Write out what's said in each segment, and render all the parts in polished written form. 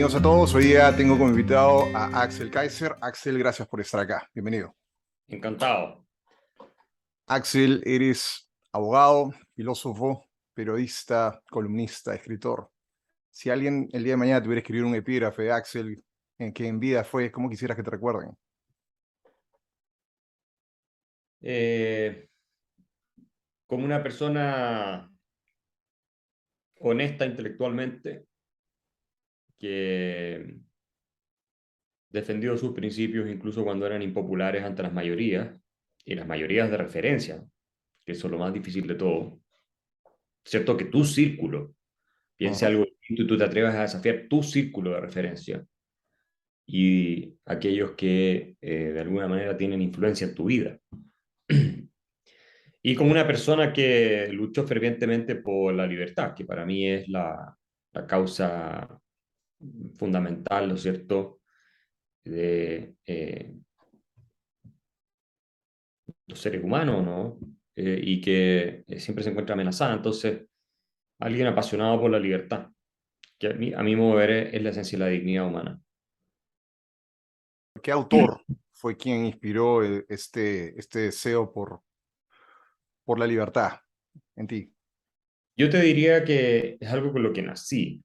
Bienvenidos a todos. Hoy día tengo como invitado a Axel Kaiser. Axel, gracias por estar acá. Bienvenido. Encantado. Axel, eres abogado, filósofo, periodista, columnista, escritor. Si alguien el día de mañana tuviera que escribir un epígrafe de Axel, en que en vida fue, ¿cómo quisieras que te recuerden? Como una persona honesta intelectualmente, que defendió sus principios incluso cuando eran impopulares ante las mayorías, y las mayorías de referencia, que eso es lo más difícil de todo. Cierto que tu círculo piense Ajá. algo distinto y tú te atrevas a desafiar tu círculo de referencia y aquellos que de alguna manera tienen influencia en tu vida. Y como una persona que luchó fervientemente por la libertad, que para mí es la causa fundamental, ¿no es cierto?, de los seres humanos, ¿no? Y que siempre se encuentra amenazada. Entonces, alguien apasionado por la libertad, que a mi modo de ver es la esencia de la dignidad humana. ¿Qué autor fue quien inspiró este deseo por la libertad en ti? Yo te diría que es algo con lo que nací.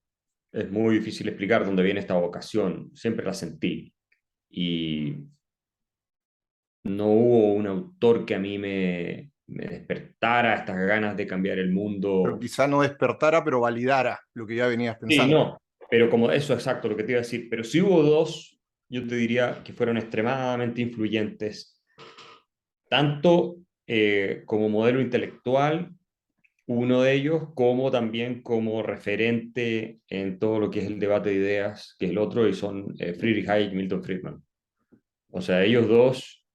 Es muy difícil explicar dónde viene esta vocación. Siempre la sentí. Y no hubo un autor que a mí me despertara estas ganas de cambiar el Pero mundo. quizá no despertara, pero validara lo que ya venías Sí, pensando. no, pero como eso exacto lo que te iba a decir. Pero sí hubo dos, yo te diría que fueron extremadamente influyentes, tanto como modelo intelectual, uno de ellos, como también como referente en todo lo que es el debate de ideas, que es el otro, y son Friedrich Hayek y Milton Friedman. O sea, ellos dos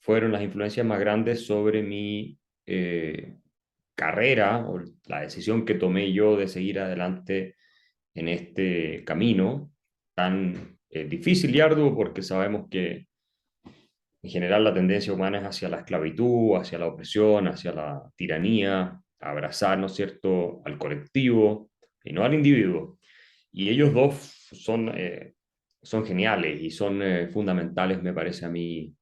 fueron las influencias más grandes sobre mi carrera o la decisión que tomé yo de seguir adelante en este camino tan difícil y arduo, porque sabemos que en general la tendencia humana es hacia la esclavitud, hacia la opresión, hacia la tiranía, a abrazar, ¿no es cierto?, al colectivo y no al individuo. Y ellos dos son geniales y son fundamentales, me parece a mí,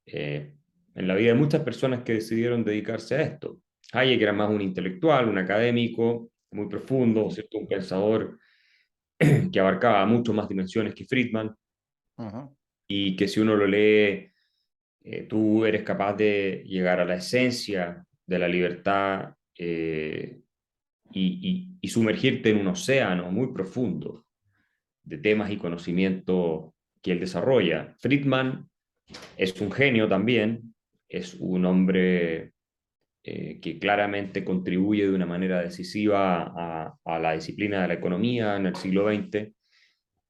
eh, en la vida de muchas personas que decidieron dedicarse a esto. Hayek era más un intelectual, un académico, muy profundo, ¿cierto? Un pensador que abarcaba mucho más dimensiones que Friedman Ajá. y que si uno lo lee, tú eres capaz de llegar a la esencia de la libertad y sumergirte en un océano muy profundo de temas y conocimiento que él desarrolla. Friedman es un genio también, es un hombre que claramente contribuye de una manera decisiva a la disciplina de la economía en el siglo XX,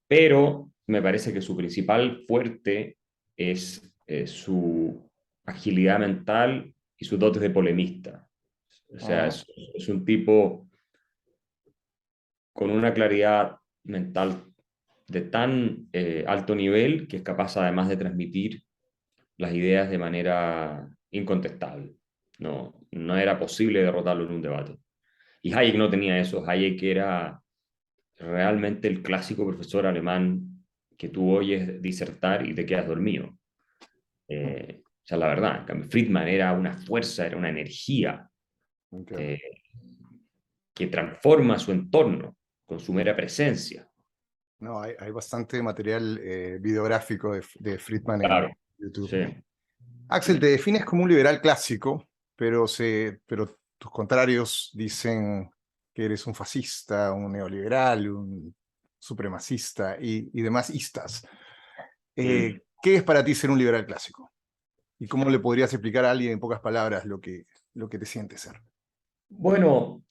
pero me parece que su principal fuerte es su agilidad mental y sus dotes de polemista. O sea, Ajá. es un tipo con una claridad mental de tan alto nivel que es capaz además de transmitir las ideas de manera incontestable. No, no era posible derrotarlo en un debate. Y Hayek no tenía eso. Hayek era realmente el clásico profesor alemán que tú oyes disertar y te quedas dormido. O sea, la verdad, en cambio, Friedman era una fuerza, era una energía Entiendo. eh, que transforma su entorno con su mera presencia. No, hay bastante material videográfico de Friedman en Claro, YouTube. sí. Axel, te defines como un liberal clásico, pero tus contrarios dicen que eres un fascista, un neoliberal, un supremacista y demás istas. Mm. ¿Qué es para ti ser un liberal clásico? ¿Y cómo le podrías explicar a alguien en pocas palabras lo que te siente ser? Bueno,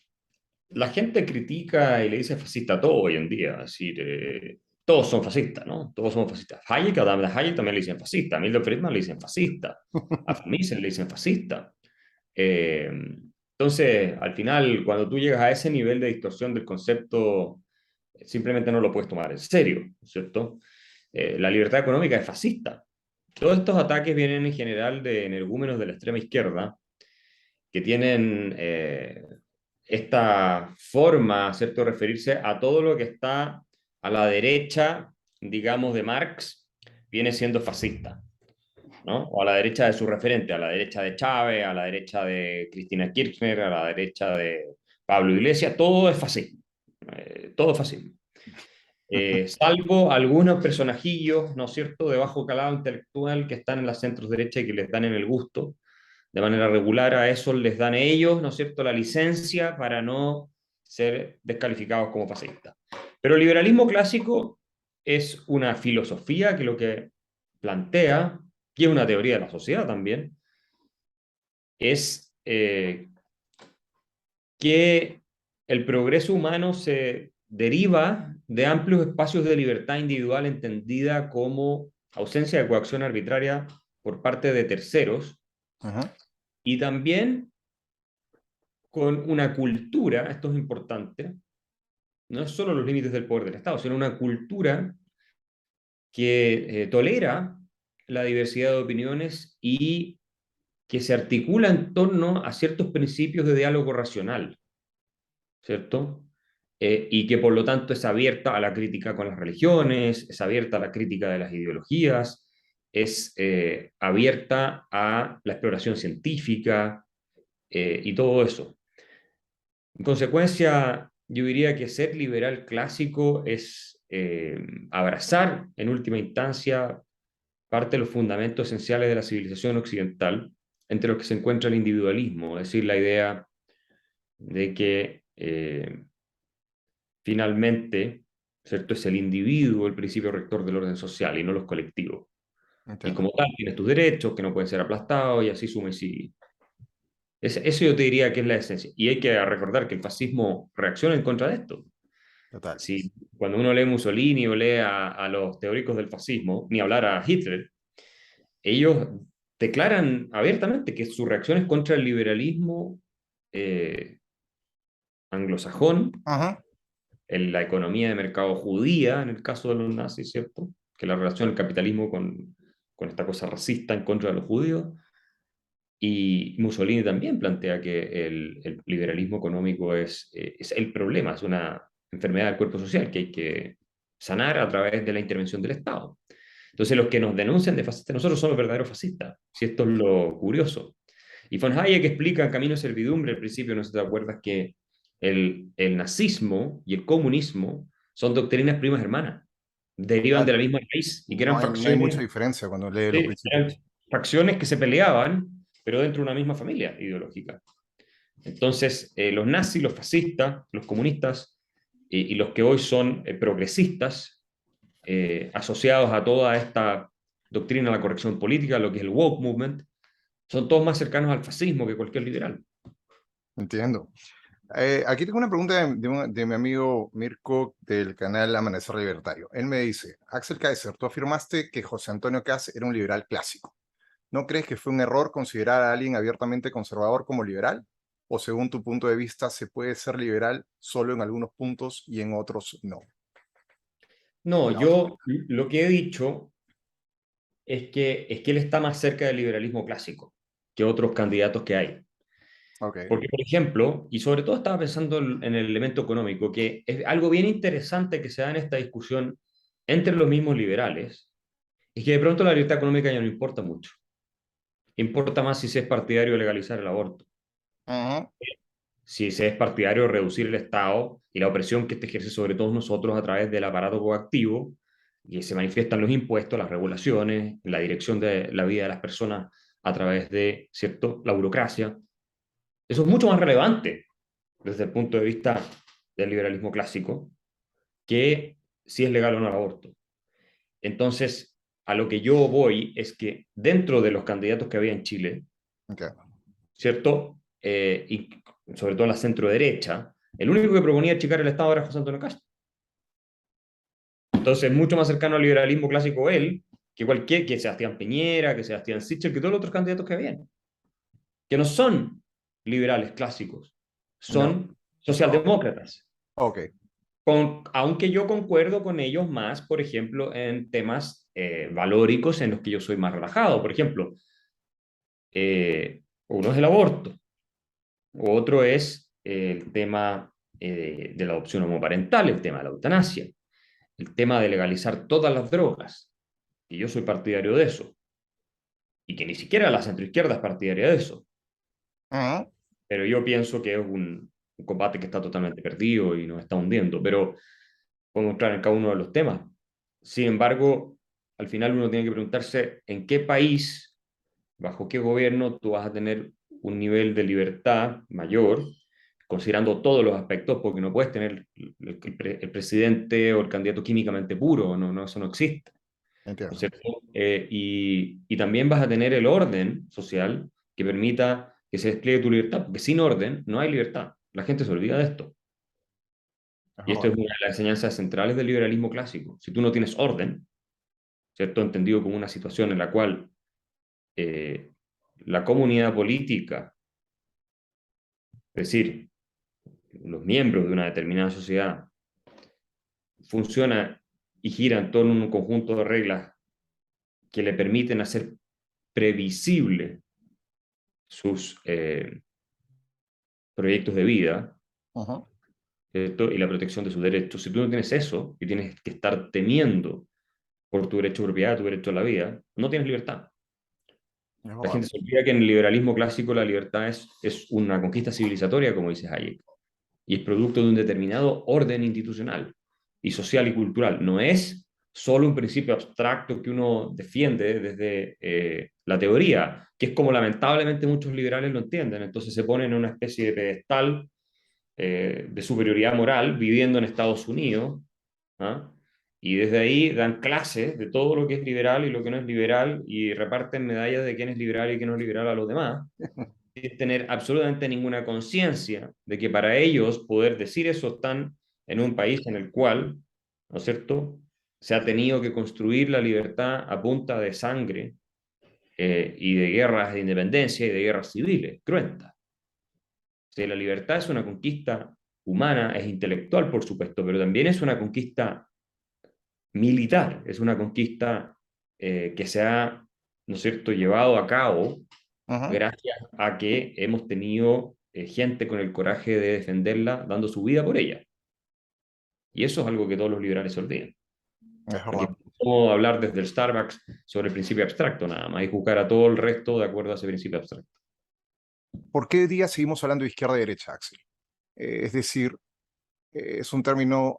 la gente critica y le dice fascista a todo hoy en día. Es decir, todos son fascistas, ¿no? Todos somos fascistas. Hayek, a Hayek también le dicen fascista. A Milton Friedman le dicen fascista. A Mises le dicen fascista. Eh, entonces, al final, cuando tú llegas a ese nivel de distorsión del concepto, simplemente no lo puedes tomar en serio, ¿cierto? La libertad económica es fascista. Todos estos ataques vienen en general de energúmenos de la extrema izquierda que tienen esta forma, ¿cierto?, referirse a todo lo que está a la derecha, digamos, de Marx, viene siendo fascista, ¿no? O a la derecha de su referente, a la derecha de Chávez, a la derecha de Cristina Kirchner, a la derecha de Pablo Iglesias, todo es fascismo. Todo es fascismo. Salvo algunos personajillos, ¿no es cierto?, de bajo calado intelectual que están en la centro derecha y que les dan en el gusto de manera regular, a eso les dan ellos, ¿no es cierto?, la licencia para no ser descalificados como fascistas. Pero el liberalismo clásico es una filosofía que lo que plantea, y es una teoría de la sociedad también, es que el progreso humano se deriva de amplios espacios de libertad individual entendida como ausencia de coacción arbitraria por parte de terceros, Ajá. y también con una cultura, esto es importante, no es solo los límites del poder del Estado, sino una cultura que tolera la diversidad de opiniones y que se articula en torno a ciertos principios de diálogo racional, ¿cierto? Y que por lo tanto es abierta a la crítica con las religiones, es abierta a la crítica de las ideologías, es abierta a la exploración científica y todo eso. En consecuencia, yo diría que ser liberal clásico es abrazar en última instancia parte de los fundamentos esenciales de la civilización occidental, entre los que se encuentra el individualismo, es decir, la idea de que finalmente, ¿cierto?, es el individuo el principio rector del orden social y no los colectivos. Y Entiendo. como tal, tienes tus derechos que no pueden ser aplastados y así suma y sigue. Eso yo te diría que es la esencia. Y hay que recordar que el fascismo reacciona en contra de esto. Total. Si, cuando uno lee Mussolini o lee a los teóricos del fascismo, ni hablar a Hitler, ellos declaran abiertamente que su reacción es contra el liberalismo eh, anglosajón, Ajá. en la economía de mercado judía, en el caso de los nazis, ¿cierto? Que la relación del capitalismo con esta cosa racista en contra de los judíos. Y Mussolini también plantea que el liberalismo económico es el problema, es una enfermedad del cuerpo social que hay que sanar a través de la intervención del Estado. Entonces, los que nos denuncian de fascistas, nosotros somos verdaderos fascistas, si esto es lo curioso. Y von Hayek explica en Camino de Servidumbre, al principio, no sé si te acuerdas, que el nazismo y el comunismo son doctrinas primas hermanas, derivan de Total. la misma raíz y que No eran hay, no hay mucha facciones, diferencia cuando lees los sí, eran principios. facciones que se peleaban, pero dentro de una misma familia ideológica. Entonces, los nazis, los fascistas, los comunistas y los que hoy son progresistas, asociados a toda esta doctrina de la corrección política, lo que es el woke movement, son todos más cercanos al fascismo que cualquier liberal. Entiendo. Aquí tengo una pregunta de mi amigo Mirko del canal Amanecer Libertario. Él me dice, Axel Kaiser, tú afirmaste que José Antonio Kast era un liberal clásico. ¿No crees que fue un error considerar a alguien abiertamente conservador como liberal? ¿O según tu punto de vista se puede ser liberal solo en algunos puntos y en otros no? No, Digamos, yo lo que he dicho es que él está más cerca del liberalismo clásico que otros candidatos que hay. ok. Porque, por ejemplo, y sobre todo estaba pensando en el elemento económico, que es algo bien interesante que se da en esta discusión entre los mismos liberales, es que de pronto la libertad económica ya no importa mucho. Importa más si se es partidario de legalizar el aborto, Ajá. si se es partidario de reducir el Estado y la opresión que este ejerce sobre todos nosotros a través del aparato coactivo, y se manifiestan los impuestos, las regulaciones, la dirección de la vida de las personas a través de, ¿cierto?, la burocracia. Eso es mucho más relevante desde el punto de vista del liberalismo clásico que si es legal o no el aborto. Entonces, a lo que yo voy es que dentro de los candidatos que había en Chile, Okay. ¿cierto? Y sobre todo en la centro derecha, el único que proponía achicar el Estado era José Antonio Castro. Entonces, mucho más cercano al liberalismo clásico él que cualquier, que Sebastián Piñera, que Sebastián Sichel, que todos los otros candidatos que habían, que no son liberales clásicos, No. son So, socialdemócratas. ok. Aunque yo concuerdo con ellos más, por ejemplo, en temas valóricos en los que yo soy más relajado. Por ejemplo, uno es el aborto, otro es el tema de la adopción homoparental, el tema de la eutanasia. el tema de legalizar todas las drogas, y yo soy partidario de eso, y que ni siquiera la centroizquierda es partidaria de eso, Ujú. pero yo pienso que es un combate que está totalmente perdido y nos está hundiendo, pero podemos entrar en cada uno de los temas. Sin embargo, al final uno tiene que preguntarse en qué país, bajo qué gobierno tú vas a tener un nivel de libertad mayor, considerando todos los aspectos, porque no puedes tener el presidente o el candidato químicamente puro, no, no, eso no existe, ¿no es Entiendo. cierto? Y también vas a tener el orden social que permita que se despliegue tu libertad, porque sin orden no hay libertad. La gente se olvida de esto. Es Y esto es verdad. una de las enseñanzas centrales del liberalismo clásico. Si tú no tienes orden, ¿cierto? Entendido como una situación en la cual eh, la comunidad política, es decir, los miembros de una determinada sociedad, funciona y gira en torno a un conjunto de reglas que le permiten hacer previsible sus proyectos de vida, Ujú. ¿cierto? Y la protección de sus derechos. Si tú no tienes eso y tienes que estar temiendo por tu derecho a propiedad, tu derecho a la vida, no tienes libertad. Es La verdad. gente se olvida que en el liberalismo clásico la libertad es una conquista civilizatoria, como dice Hayek, y es producto de un determinado orden institucional y social y cultural. No es solo un principio abstracto que uno defiende desde la teoría, que es como lamentablemente muchos liberales lo entienden. Entonces se ponen en una especie de pedestal de superioridad moral viviendo en Estados Unidos, ¿ah? Y desde ahí dan clases de todo lo que es liberal y lo que no es liberal y reparten medallas de quién es liberal y quién no es liberal a los demás, sin tener absolutamente ninguna conciencia de que para ellos poder decir eso están en un país en el cual, ¿no es cierto?, se ha tenido que construir la libertad a punta de sangre y de guerras de independencia y de guerras civiles, cruentas. O sea, la libertad es una conquista humana, es intelectual, por supuesto, pero también es una conquista militar, es una conquista que se ha, ¿no es cierto?, llevado a cabo Ujú. gracias a que hemos tenido gente con el coraje de defenderla, dando su vida por ella. Y eso es algo que todos los liberales se olvidan. Es Aquí verdad. podemos hablar desde el Starbucks sobre el principio abstracto nada más y juzgar a todo el resto de acuerdo a ese principio abstracto. ¿Por qué hoy día seguimos hablando de izquierda y derecha, Axel? Es decir, es un término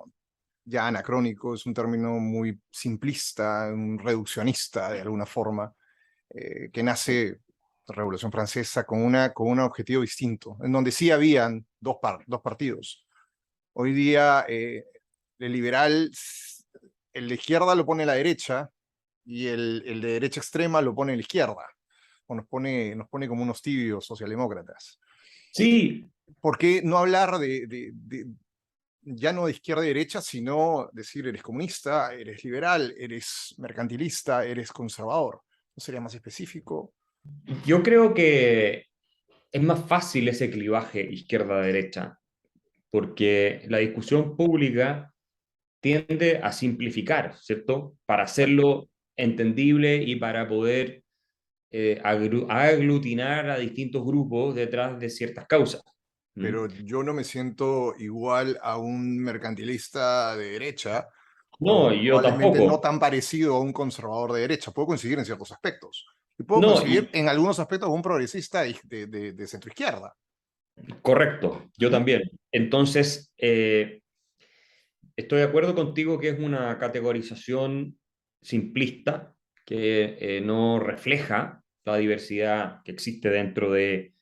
ya anacrónico, es un término muy simplista, un reduccionista de alguna forma, que nace la Revolución Francesa con un objetivo distinto, en donde sí habían dos partidos. Hoy día el liberal, el de izquierda lo pone a la derecha y el de derecha extrema lo pone a la izquierda, o nos pone como unos tibios socialdemócratas. Sí, ¿Por qué no hablar ya no de izquierda y derecha, sino decir eres comunista, eres liberal, eres mercantilista, eres conservador? ¿No sería más específico? yo creo que es más fácil ese clivaje izquierda-derecha, porque la discusión pública tiende a simplificar, ¿cierto? Para hacerlo entendible y para poder aglutinar a distintos grupos detrás de ciertas causas. ¿Mm? Pero yo no me siento igual a un mercantilista de derecha No, o yo probablemente no tampoco. tan parecido a un conservador de derecha. Puedo coincidir en ciertos aspectos. Y puedo No, coincidir en algunos aspectos con un progresista de centroizquierda. correcto, yo Ujú. también. Entonces, estoy de acuerdo contigo que es una categorización simplista que no refleja la diversidad que existe dentro de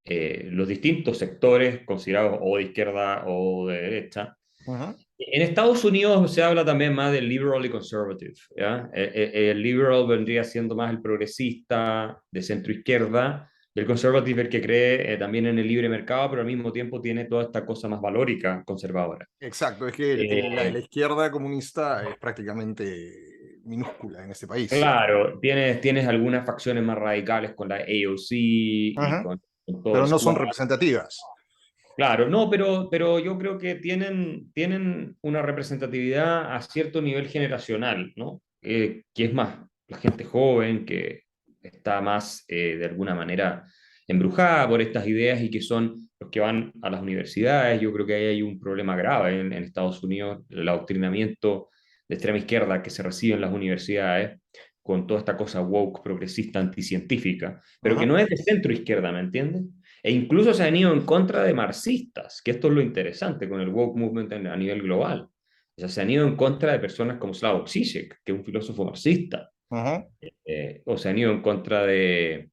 los distintos sectores considerados o de izquierda o de derecha. Ujú. En Estados Unidos se habla también más del liberal y conservative, ¿ya? El liberal vendría siendo más el progresista de centro izquierda, y el conservative el que cree también en el libre mercado, pero al mismo tiempo tiene toda esta cosa más valórica conservadora. Exacto, es que la Eh, izquierda comunista es prácticamente minúscula en este país. claro, tienes algunas facciones más radicales con la AOC y Ujú. con todo el Pero no son squad. representativas. Claro, no, pero yo creo que tienen una representatividad a cierto nivel generacional, ¿no? Que es más la gente joven, que está más de alguna manera embrujada por estas ideas y que son los que van a las universidades. Yo creo que ahí hay un problema grave en Estados Unidos, el adoctrinamiento de extrema izquierda que se recibe en las universidades, con toda esta cosa woke, progresista, anticientífica, pero que Ujú. no es de centro izquierda, ¿me entiendes? E incluso se han ido en contra de marxistas, que esto es lo interesante con el woke movement a nivel global. O sea, se han ido en contra de personas como Slavoj Žižek, que es un filósofo marxista, Ujú. o se han ido en contra de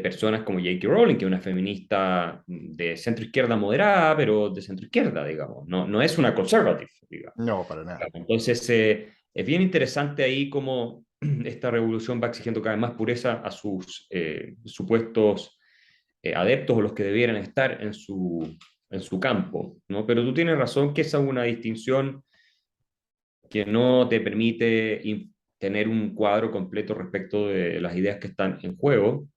personas como J.K. Rowling, que es una feminista de centro izquierda moderada, pero de centro izquierda, digamos. No, no es una conservative, digamos. No, para nada. Entonces, es bien interesante ahí cómo esta revolución va exigiendo cada vez más pureza a sus supuestos adeptos o los que debieran estar en su campo, ¿no? Pero tú tienes razón que esa es una distinción que no te permite tener un cuadro completo respecto de las ideas que están en juego.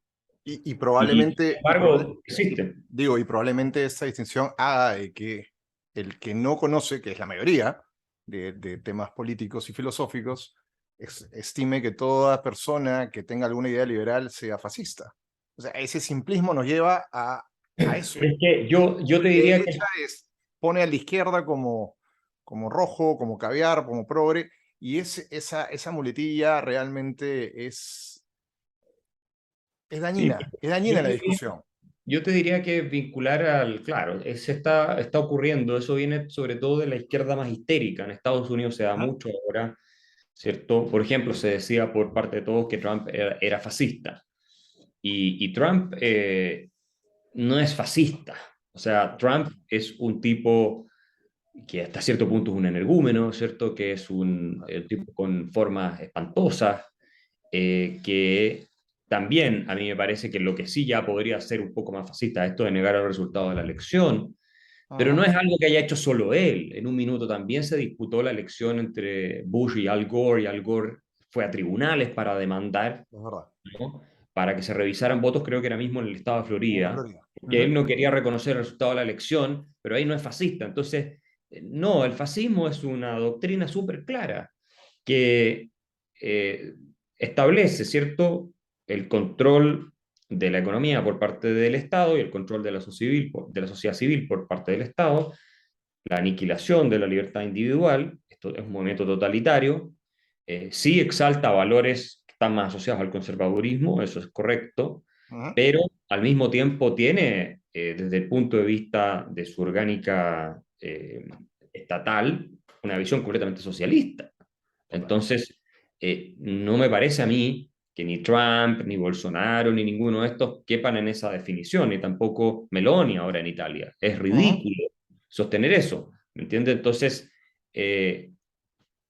Y Sin probablemente, embargo, existe. digo, y probablemente esta distinción haga de que el que no conoce, que es la mayoría de temas políticos y filosóficos, estime que toda persona que tenga alguna idea liberal sea fascista. O sea, ese simplismo nos lleva a eso. Es que Y yo te la diría que derecha pone a la izquierda como rojo, como caviar, como progre, y esa muletilla realmente sí, es yo dañina en la te diría, discusión. yo te diría que vincular al, claro, está ocurriendo, eso viene sobre todo de la izquierda más histérica. En Estados Unidos se da Ujú. mucho ahora, ¿cierto? Por ejemplo, se decía por parte de todos que Trump era fascista. Y Trump no es fascista. O sea, Trump es un tipo que hasta cierto punto es un energúmeno, ¿cierto? Que es un tipo con formas espantosas, que también a mí me parece que lo que sí ya podría ser un poco más fascista, esto de negar el resultado de la elección, pero no Ujú. es algo que haya hecho solo él. En un minuto también se disputó la elección entre Bush y Al Gore, y Al Gore fue a tribunales para demandar, Es verdad. ¿no? Para que se revisaran votos, creo que era mismo en el estado de En Florida, Florida. que él Ujú. no quería reconocer el resultado de la elección, pero ahí no es fascista. Entonces, no, el fascismo es una doctrina súper clara que eh, establece, ¿cierto?, el control de la economía por parte del Estado y el control de de la sociedad civil por parte del Estado, la aniquilación de la libertad individual, esto es un movimiento totalitario, sí exalta valores que están más asociados al conservadurismo, eso es correcto, Ujú. pero al mismo tiempo tiene, desde el punto de vista de su orgánica estatal, una visión completamente socialista. Total. Entonces, no me parece a mí que ni Trump, ni Bolsonaro, ni ninguno de estos quepan en esa definición, ni tampoco Meloni ahora en Italia. Es Ujú. ridículo sostener eso, ¿me entiendes? Entonces, eh,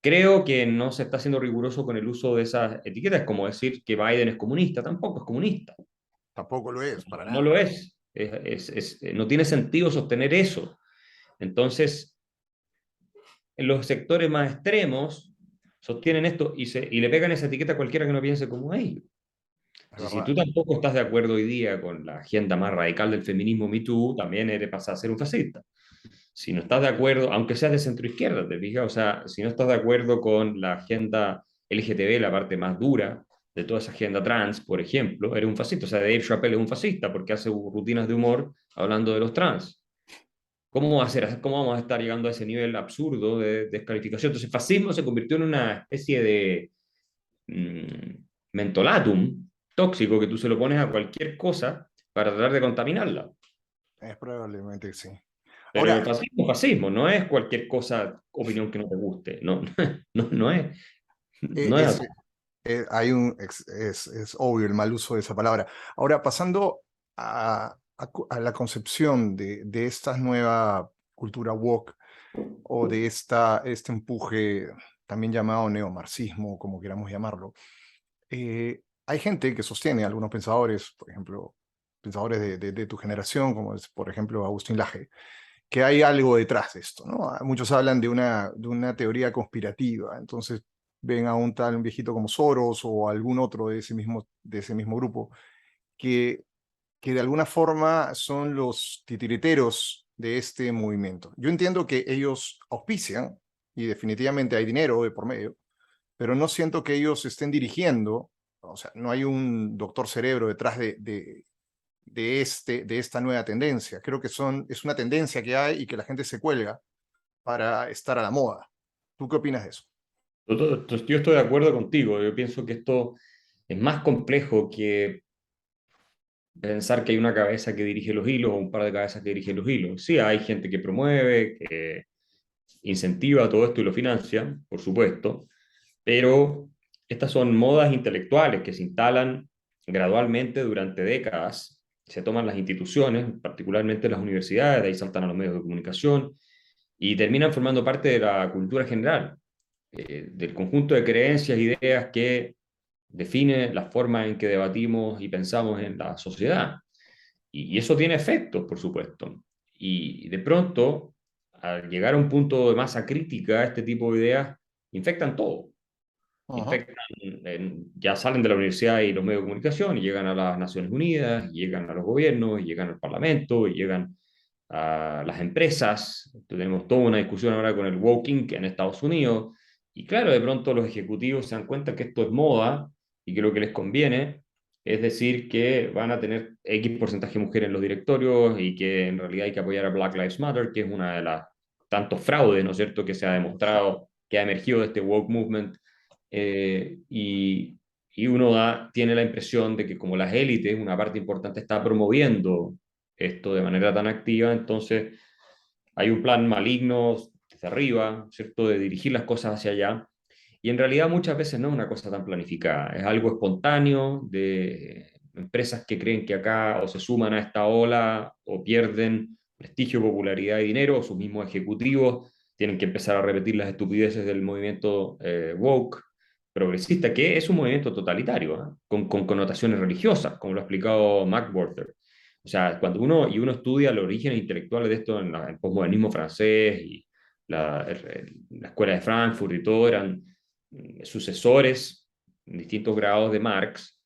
creo que no se está siendo riguroso con el uso de esas etiquetas, como decir que Biden es comunista, tampoco es comunista, Tampoco lo es, para no nada. lo es. No tiene sentido sostener eso. Entonces, en los sectores más extremos sostienen esto y le pegan esa etiqueta a cualquiera que no piense como ellos. Es Entonces, si verdad. tú tampoco estás de acuerdo hoy día con la agenda más radical del feminismo Me Too, también eres pasar a ser un fascista. Si no estás de acuerdo, aunque seas de centro izquierda, ¿te fijas? O sea, si no estás de acuerdo con la agenda LGTB, la parte más dura de toda esa agenda trans, por ejemplo, eres un fascista. O sea, Dave Chappelle es un fascista porque hace rutinas de humor hablando de los trans. ¿Cómo va a ser? ¿Cómo vamos a estar llegando a ese nivel absurdo de descalificación? Entonces, fascismo se convirtió en una especie de mentolatum tóxico que tú se lo pones a cualquier cosa para tratar de contaminarla. Es probablemente sí. Pero el Ahora, fascismo es fascismo, no es cualquier cosa, opinión que no te guste. No, no es, eh, no es es, así. hay es obvio el mal uso de esa palabra. Ahora, pasando a la concepción de esta nueva cultura woke o de este empuje también llamado neomarxismo, como queramos llamarlo, hay gente que sostiene, algunos pensadores, por ejemplo, pensadores de tu generación, como es, por ejemplo, Agustín Laje, que hay algo detrás de esto, ¿no? Muchos hablan de una teoría conspirativa, entonces ven a un viejito como Soros o algún otro de ese mismo grupo, que, que de alguna forma son los titiriteros de este movimiento. Yo entiendo que ellos auspician y definitivamente hay dinero de por medio, pero no siento que ellos estén dirigiendo, o sea, no hay un doctor cerebro detrás de esta nueva tendencia. Creo que es una tendencia que hay y que la gente se cuelga para estar a la moda. ¿Tú qué opinas de eso? Yo estoy de acuerdo contigo. Yo pienso que esto es más complejo que pensar que hay una cabeza que dirige los hilos o un par de cabezas que dirigen los hilos. Sí, hay gente que promueve, que incentiva todo esto y lo financia, por supuesto, pero estas son modas intelectuales que se instalan gradualmente durante décadas. Se toman las instituciones, particularmente las universidades, de ahí saltan a los medios de comunicación y terminan formando parte de la cultura general, del conjunto de creencias, ideas que define la forma en que debatimos y pensamos en la sociedad. Y eso tiene efectos, por supuesto. Y de pronto, al llegar a un punto de masa crítica, este tipo de ideas infectan todo. Ajá. Infectan, ya salen de la universidad y los medios de comunicación y llegan a las Naciones Unidas, y llegan a los gobiernos, y llegan al Parlamento, y llegan a las empresas. Tenemos toda una discusión ahora con el woking en Estados Unidos. Y claro, de pronto los ejecutivos se dan cuenta que esto es moda y que lo que les conviene es decir que van a tener X porcentaje de mujeres en los directorios y que en realidad hay que apoyar a Black Lives Matter, que es una de las tantos fraudes, ¿no es cierto?, que se ha demostrado, que ha emergido de este woke movement. Y uno tiene la impresión de que como las élites, una parte importante está promoviendo esto de manera tan activa, entonces hay un plan maligno desde arriba, ¿cierto?, de dirigir las cosas hacia allá. Y en realidad muchas veces no es una cosa tan planificada, es algo espontáneo de empresas que creen que acá o se suman a esta ola o pierden prestigio, popularidad y dinero, o sus mismos ejecutivos tienen que empezar a repetir las estupideces del movimiento woke progresista, que es un movimiento totalitario, ¿eh? Con connotaciones religiosas, como lo ha explicado McWhorter. O sea, cuando uno estudia los orígenes intelectuales de esto en el posmodernismo francés y la escuela de Frankfurt y todo, eran sucesores en distintos grados de Marx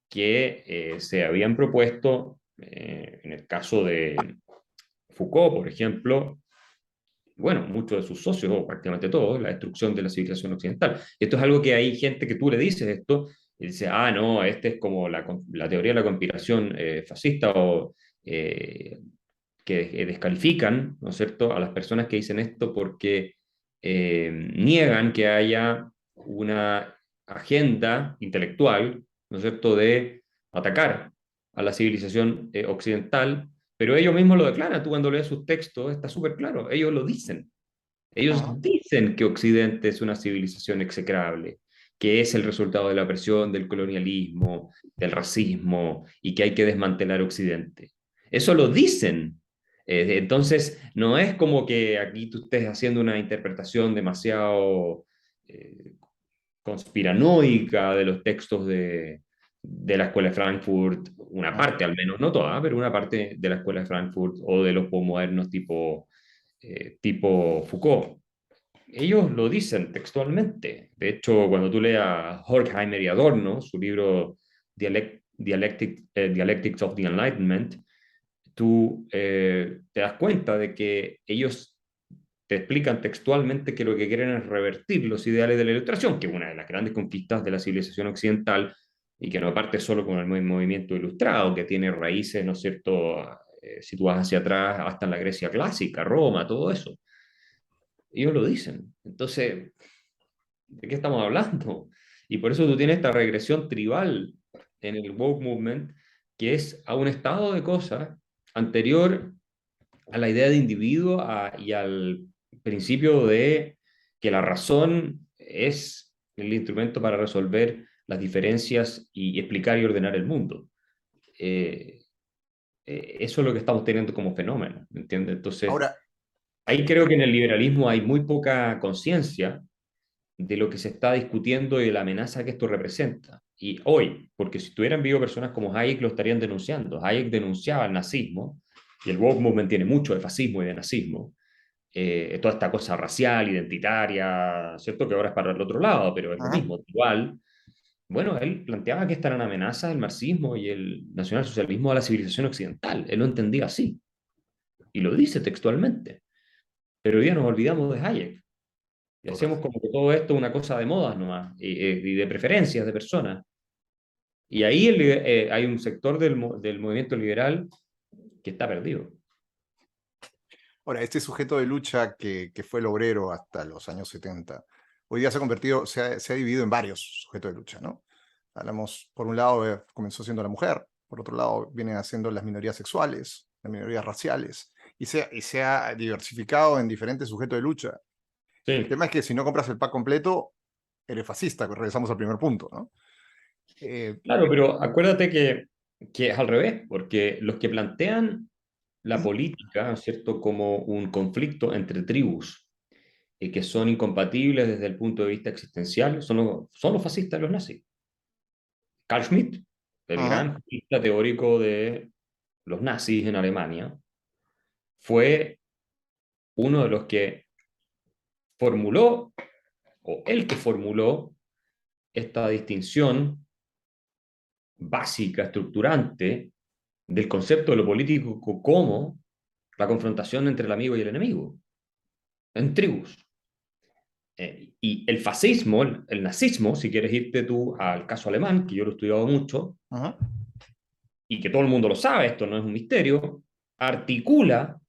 que se habían propuesto, en el caso de Foucault, por ejemplo, bueno, muchos de sus socios, o prácticamente todos, la destrucción de la civilización occidental. Esto es algo que hay gente que tú le dices esto y dice, ah, no, este es como la teoría de la conspiración fascista o que descalifican, ¿no es cierto?, a las personas que dicen esto porque niegan que haya una agenda intelectual, ¿no es cierto?, de atacar a la civilización occidental, pero ellos mismos lo declaran. Tú cuando lees sus textos está súper claro, ellos lo dicen. Ajá. Ellos dicen que Occidente es una civilización execrable, que es el resultado de la opresión, del colonialismo, del racismo, y que hay que desmantelar Occidente. Eso lo dicen. Entonces, no es como que aquí tú estés haciendo una interpretación demasiado eh, conspiranoica de los textos de la Escuela de Frankfurt, una Ajá. parte al menos, no toda, pero una parte de la Escuela de Frankfurt o de los postmodernos tipo Foucault. Ellos lo dicen textualmente. De hecho, cuando tú leas a Horkheimer y Adorno, su libro Dialectics of the Enlightenment, tú te das cuenta de que ellos te explican textualmente que lo que quieren es revertir los ideales de la Ilustración, que es una de las grandes conquistas de la civilización occidental y que no parte solo con el movimiento ilustrado, que tiene raíces, ¿no es cierto?, situadas hacia atrás hasta en la Grecia clásica, Roma, todo eso. Ellos lo dicen. Entonces, ¿de qué estamos hablando? Y por eso tú tienes esta regresión tribal en el woke movement, que es a un estado de cosas anterior a la idea de individuo y al principio de que la razón es el instrumento para resolver las diferencias y explicar y ordenar el mundo. Eh, Eso es lo que estamos teniendo como fenómeno, ¿me entiendes? Entonces, Ahora, ahí creo que en el liberalismo hay muy poca conciencia de lo que se está discutiendo y de la amenaza que esto representa. Y hoy, porque si estuvieran vivos personas como Hayek lo estarían denunciando. Hayek denunciaba el nazismo, y el woke movement tiene mucho de fascismo y de nazismo, toda esta cosa racial, identitaria, ¿cierto? Que ahora es para el otro lado, pero es lo ajá. mismo, igual. Bueno, él planteaba que esta era una amenaza el marxismo y el nacionalsocialismo a la civilización occidental. Él lo entendía así, y lo dice textualmente. Pero hoy día nos olvidamos de Hayek. Y hacemos Totalmente. como que todo esto es una cosa de modas nomás, y de preferencias de personas. Y ahí hay un sector del movimiento liberal que está perdido. Ahora, este sujeto de lucha que fue el obrero hasta los años 70, hoy día se ha dividido en varios sujetos de lucha, ¿no? Hablamos, por un lado, comenzó siendo la mujer, por otro lado, vienen haciendo las minorías sexuales, las minorías raciales, y se ha diversificado en diferentes sujetos de lucha. El Sí, tema es que si no compras el pack completo, eres fascista, regresamos al primer punto, ¿no? claro, pero acuérdate que es al revés, porque los que plantean la política, ¿no es cierto?, como un conflicto entre tribus y que son incompatibles desde el punto de vista existencial, son los fascistas y los nazis. Carl Schmitt, el Ajá, gran fascista teórico de los nazis en Alemania, fue uno de los que formuló, o el que formuló, esta distinción básica, estructurante, del concepto de lo político como la confrontación entre el amigo y el enemigo, en tribus. Y el fascismo, el nazismo, si quieres irte tú al caso alemán, que yo lo he estudiado mucho, ajá, y que todo el mundo lo sabe, esto no es un misterio, articula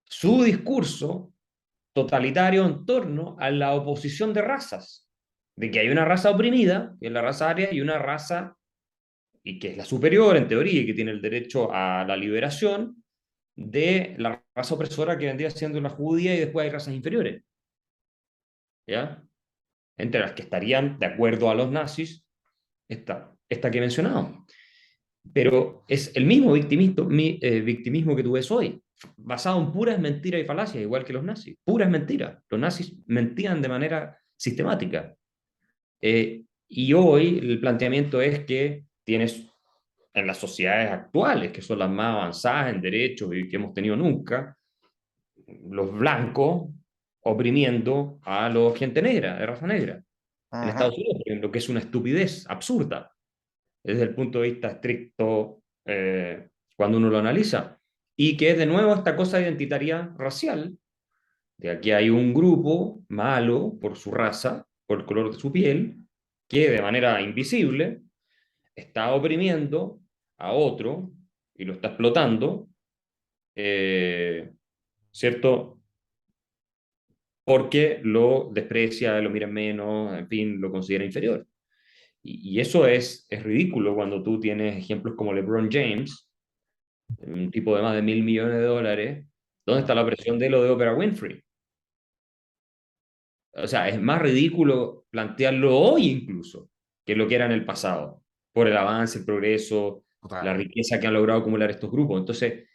su discurso totalitario en torno a la oposición de razas, de que hay una raza oprimida, que es la raza aria, y una raza, y que es la superior en teoría, y que tiene el derecho a la liberación, de la raza opresora que vendría siendo la judía, y después hay razas inferiores, ¿ya? Entre las que estarían, de acuerdo a los nazis, esta que he mencionado. Pero es el mismo victimismo que tú ves hoy, basado en puras mentiras y falacias, igual que los nazis. Puras mentiras. Los nazis mentían de manera sistemática. Y hoy el planteamiento es que tienes en las sociedades actuales, que son las más avanzadas en derechos y que hemos tenido nunca, los blancos oprimiendo a la gente negra, de raza negra. En ajá. Estados Unidos, por ejemplo, que es una estupidez absurda desde el punto de vista estricto cuando uno lo analiza. Y que es de nuevo esta cosa identitaria racial, de aquí hay un grupo malo por su raza, por el color de su piel, que de manera invisible está oprimiendo a otro y lo está explotando, eh, ¿cierto? Porque lo desprecia, lo mira menos, en fin, lo considera inferior. Y eso es ridículo cuando tú tienes ejemplos como LeBron James, un tipo de más de $1.000 millones. ¿Dónde está Ajá. la presión de lo de Oprah Winfrey? O sea, es más ridículo plantearlo hoy incluso que lo que era en el pasado, por el avance, el progreso, la Total. riqueza que han logrado acumular estos grupos. Entonces,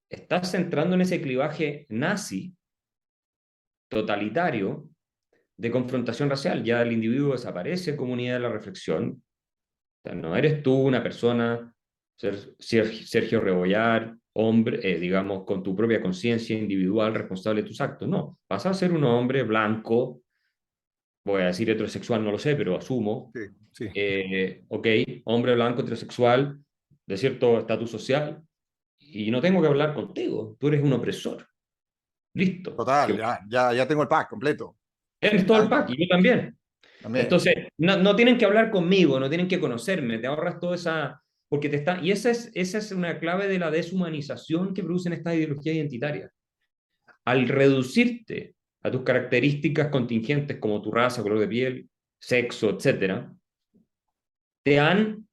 estás entrando en ese clivaje nazi, totalitario, de confrontación racial. Ya el individuo desaparece como unidad de la reflexión. O sea, no eres tú una persona, Sergio Rebollar, hombre, digamos, con tu propia conciencia individual responsable de tus actos. No, vas a ser un hombre blanco, voy a decir heterosexual, no lo sé, pero asumo, Sí, sí. ok, hombre blanco heterosexual, de cierto estatus social, y no tengo que hablar contigo, tú eres un opresor. Listo. Total, ya tengo el pack completo. Tienes todo el Blanco, pack, y yo también. también. Entonces, no tienen que hablar conmigo, no tienen que conocerme, te ahorras toda esa... Porque te está... Y esa es una clave de la deshumanización que producen estas ideologías identitarias. Al reducirte a tus características contingentes como tu raza, color de piel, sexo, etcétera, te han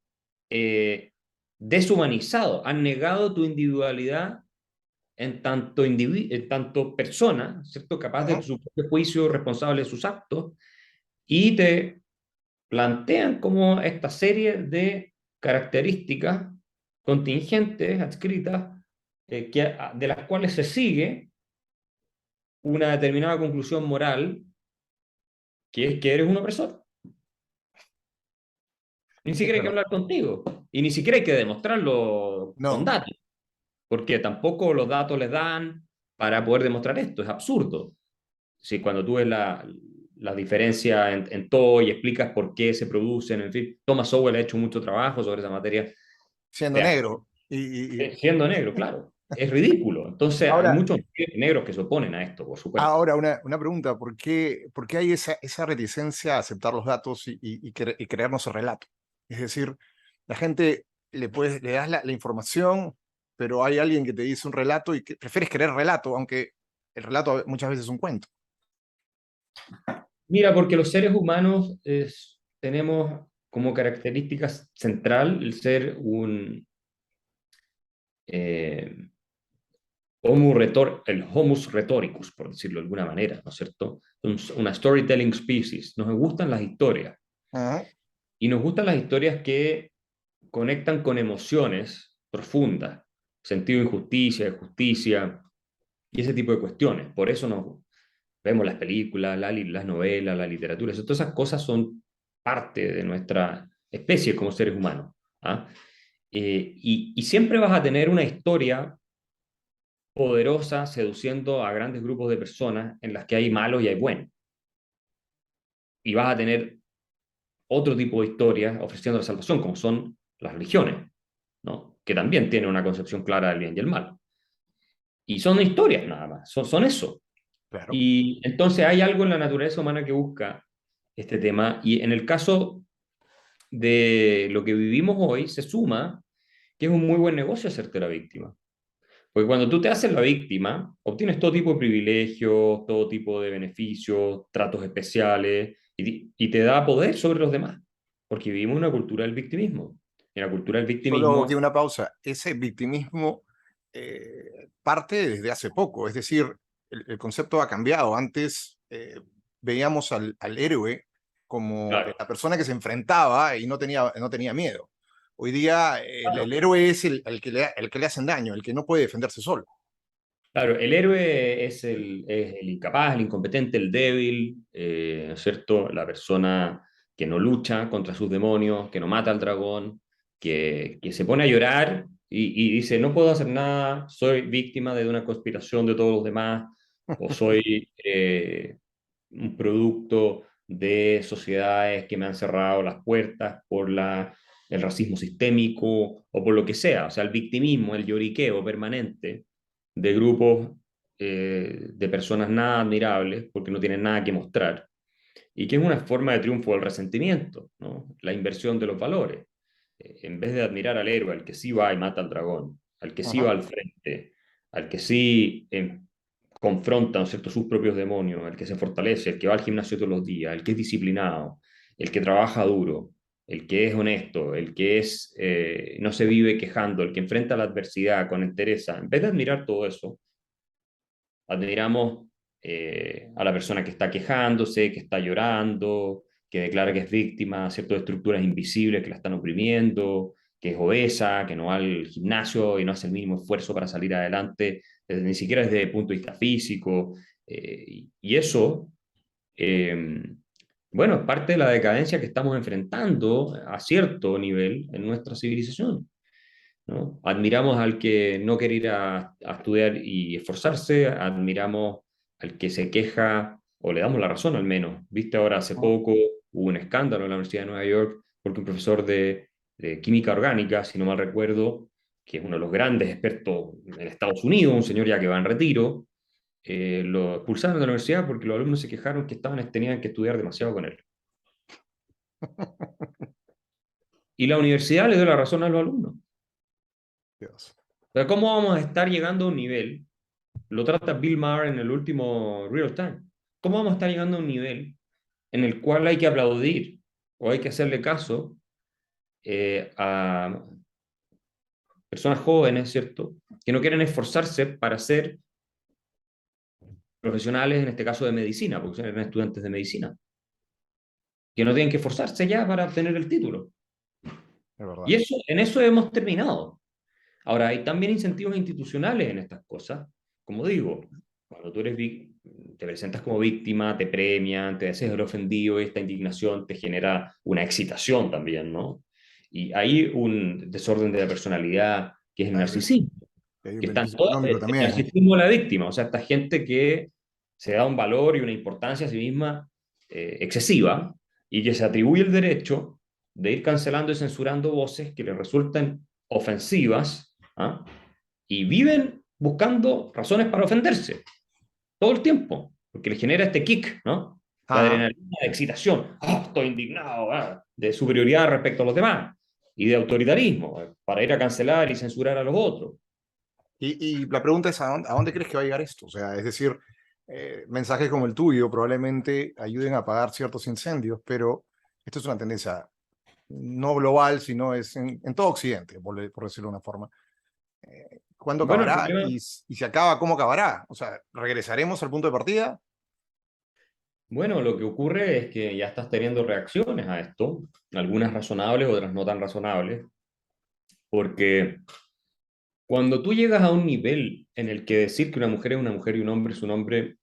deshumanizado, han negado tu individualidad en tanto persona, ¿cierto? Capaz de Ajá. su propio juicio, responsable de sus actos, y te plantean como esta serie de características contingentes, adscritas, de las cuales se sigue una determinada conclusión moral, que es que eres un opresor. Ni Es siquiera hay que verdad. hablar contigo, y ni siquiera hay que demostrarlo con No, datos, porque tampoco los datos les dan para poder demostrar esto, es absurdo. Si cuando tú ves la diferencia en todo y explicas por qué se producen, en fin, Thomas Sowell ha hecho mucho trabajo sobre esa materia. siendo Vea, negro. siendo negro, claro. Es ridículo. Entonces, hay Ahora, muchos negros que se oponen a esto, por supuesto. ahora una pregunta, ¿por qué hay esa reticencia a aceptar los datos y crearnos el relato? Es decir, la gente le das la información, pero hay alguien que te dice un relato y que prefieres creer relato, aunque el relato muchas veces es un cuento. Mira, porque los seres humanos tenemos como característica central el ser un eh, el homus rhetoricus, por decirlo de alguna manera, ¿no es cierto? Una storytelling species. Nos gustan las historias. Ajá. Y nos gustan las historias que conectan con emociones profundas, sentido de injusticia, de justicia y ese tipo de cuestiones. Por eso nos vemos las películas, las novelas, la literatura. Todas esas cosas son parte de nuestra especie como seres humanos. ¿Ah? Y siempre vas a tener una historia poderosa seduciendo a grandes grupos de personas en las que hay malos y hay buenos. Y vas a tener otro tipo de historias ofreciendo la salvación, como son las religiones, ¿no? Que también tienen una concepción clara del bien y el mal. Y son historias nada más, son eso. Claro. Y entonces hay algo en la naturaleza humana que busca este tema, y en el caso de lo que vivimos hoy, se suma que es un muy buen negocio hacerte la víctima. Porque cuando tú te haces la víctima, obtienes todo tipo de privilegios, todo tipo de beneficios, tratos especiales, y te da poder sobre los demás. Porque vivimos una cultura del victimismo. En la cultura del Solo que victimismo, una pausa. Ese victimismo parte desde hace poco, es decir, el concepto ha cambiado. Antes veíamos al héroe como claro, la persona que se enfrentaba y no tenía miedo. Hoy día el héroe es el que le hacen daño, el que no puede defenderse solo. claro, el héroe es el incapaz, el incompetente, el débil, ¿no es cierto? La persona que no lucha contra sus demonios, que no mata al dragón, que se pone a llorar y dice, no puedo hacer nada, soy víctima de una conspiración de todos los demás, o soy un producto de sociedades que me han cerrado las puertas por el racismo sistémico o por lo que sea. O sea, el victimismo, el lloriqueo permanente de grupos de personas nada admirables porque no tienen nada que mostrar y que es una forma de triunfo del resentimiento, ¿no? La inversión de los valores. En vez de admirar al héroe, al que sí va y mata al dragón, al que sí va Ajá. al frente, al que sí confronta, ¿no es cierto?, sus propios demonios, el que se fortalece, el que va al gimnasio todos los días, el que es disciplinado, el que trabaja duro, el que es honesto, el que no se vive quejando, el que enfrenta la adversidad con entereza. En vez de admirar todo eso, admiramos a la persona que está quejándose, que está llorando, que declara que es víctima de estructuras invisibles que la están oprimiendo, que es obesa, que no va al gimnasio y no hace el mínimo esfuerzo para salir adelante, ni siquiera desde el punto de vista físico. Y eso, eh, bueno, es parte de la decadencia que estamos enfrentando a cierto nivel en nuestra civilización. ¿No? Admiramos al que no quiere ir a estudiar y esforzarse, admiramos al que se queja, o le damos la razón al menos. Viste, ahora hace Ajá. poco hubo un escándalo en la Universidad de Nueva York porque un profesor de química orgánica, si no mal recuerdo, que es uno de los grandes expertos en Estados Unidos, un señor ya que va en retiro, lo expulsaron de la universidad porque los alumnos se quejaron que tenían que estudiar demasiado con él. Y la universidad le dio la razón a los alumnos. Dios. Pero ¿cómo vamos a estar llegando a un nivel? Lo trata Bill Maher en el último Real Time. ¿Cómo vamos a estar llegando a un nivel en el cual hay que aplaudir o hay que hacerle caso a personas jóvenes, ¿cierto? Que no quieren esforzarse para ser profesionales, en este caso de medicina, porque son estudiantes de medicina, que no tienen que esforzarse ya para obtener el título. Es verdad. Y eso, en eso hemos terminado. Ahora, hay también incentivos institucionales en estas cosas. Como digo, cuando tú te presentas como víctima, te premian, te haces el ofendido, y esta indignación te genera una excitación también, ¿no? Y hay un desorden de la personalidad que es el Hay, narcisismo, hay un que está en beneficio todo económico el también. narcisismo de la víctima, o sea, esta gente que se da un valor y una importancia a sí misma excesiva y que se atribuye el derecho de ir cancelando y censurando voces que le resultan ofensivas, ¿ah? Y viven buscando razones para ofenderse todo el tiempo, porque les genera este kick, ¿no? La Ajá. adrenalina de excitación, oh, estoy indignado, ah, de superioridad respecto a los demás, y de autoritarismo, para ir a cancelar y censurar a los otros. Y la pregunta es, a dónde crees que va a llegar esto? O sea, es decir, mensajes como el tuyo probablemente ayuden a apagar ciertos incendios, pero esto es una tendencia no global, sino es en todo Occidente, por decirlo de una forma. ¿Cuándo Bueno, el acabará? problema, Y si acaba, ¿cómo acabará? O sea, ¿regresaremos al punto de partida? bueno, lo que ocurre es que ya estás teniendo reacciones a esto, algunas razonables, otras no tan razonables, porque cuando tú llegas a un nivel en el que decir que una mujer es una mujer y un hombre es un hombre,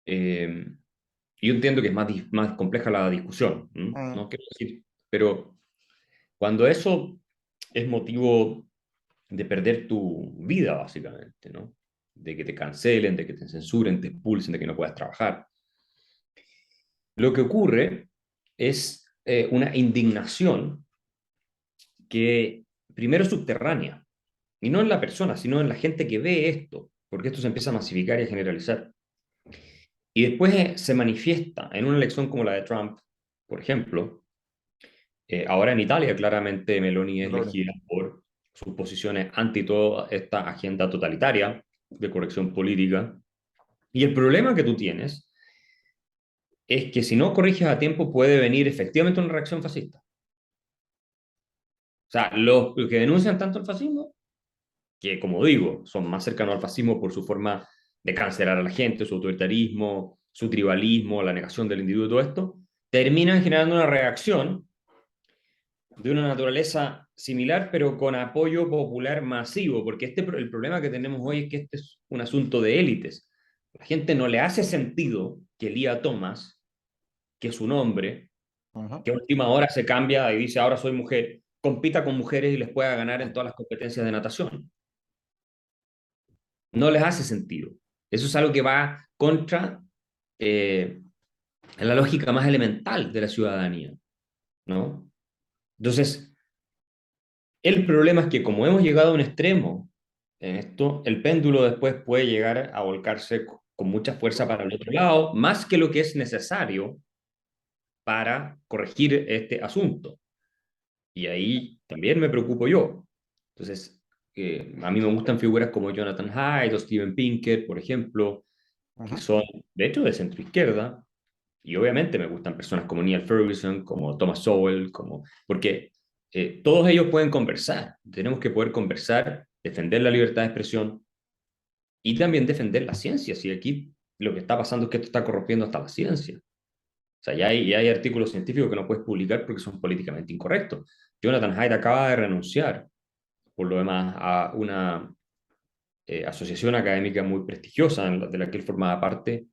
eh, yo entiendo que es más compleja la discusión, ¿m? Mm, No quiero decir, pero cuando eso es motivo de perder tu vida, básicamente, ¿no? De que te cancelen, de que te censuren, te expulsen, de que no puedas trabajar. Lo que ocurre es una indignación que primero es subterránea, y no en la persona, sino en la gente que ve esto, porque esto se empieza a masificar y a generalizar. Y después se manifiesta en una elección como la de Trump, por ejemplo. Ahora en Italia, claramente Meloni es Meloni. elegida por sus posiciones anti toda esta agenda totalitaria de corrección política. Y el problema que tú tienes es que si no corriges a tiempo puede venir efectivamente una reacción fascista. O sea, los que denuncian tanto el fascismo, que como digo, son más cercanos al fascismo por su forma de cancelar a la gente, su autoritarismo, su tribalismo, la negación del individuo, todo esto, terminan generando una reacción de una naturaleza similar, pero con apoyo popular masivo, porque el problema que tenemos hoy es que este es un asunto de élites. A la gente no le hace sentido que Lía Thomas, que es un hombre, Ujú. que a última hora se cambia y dice ahora soy mujer, compita con mujeres y les pueda ganar en todas las competencias de natación. No les hace sentido. Eso es algo que va contra eh, la lógica más elemental de la ciudadanía, ¿no? Entonces, el problema es que como hemos llegado a un extremo en esto, el péndulo después puede llegar a volcarse con mucha fuerza para el otro lado, más que lo que es necesario para corregir este asunto. Y ahí también me preocupo yo. Entonces, a mí me gustan figuras como Jonathan Haidt o Steven Pinker, por ejemplo, que Ujú. son, de hecho, de centro izquierda. Y obviamente me gustan personas como Neil Ferguson, como Thomas Sowell, porque todos ellos pueden conversar. Tenemos que poder conversar, defender la libertad de expresión y también defender la ciencia. Si aquí lo que está pasando es que esto está corrompiendo hasta la ciencia. O sea, ya hay artículos científicos que no puedes publicar porque son políticamente incorrectos. Jonathan Haidt acaba de renunciar, por lo demás, a una asociación académica muy prestigiosa de la que él formaba parte,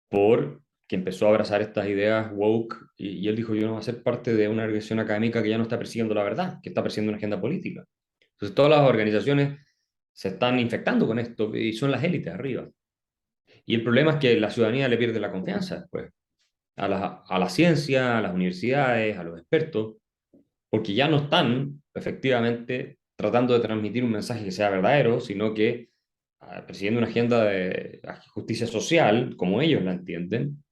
por que empezó a abrazar estas ideas woke y él dijo, yo no voy a ser parte de una organización académica que ya no está persiguiendo la verdad, que está persiguiendo una agenda política. Entonces todas las organizaciones se están infectando con esto y son las élites arriba. Y el problema es que la ciudadanía le pierde la confianza después a la ciencia, a las universidades, a los expertos, porque ya no están efectivamente tratando de transmitir un mensaje que sea verdadero, sino que persiguiendo una agenda de justicia social, como ellos la entienden,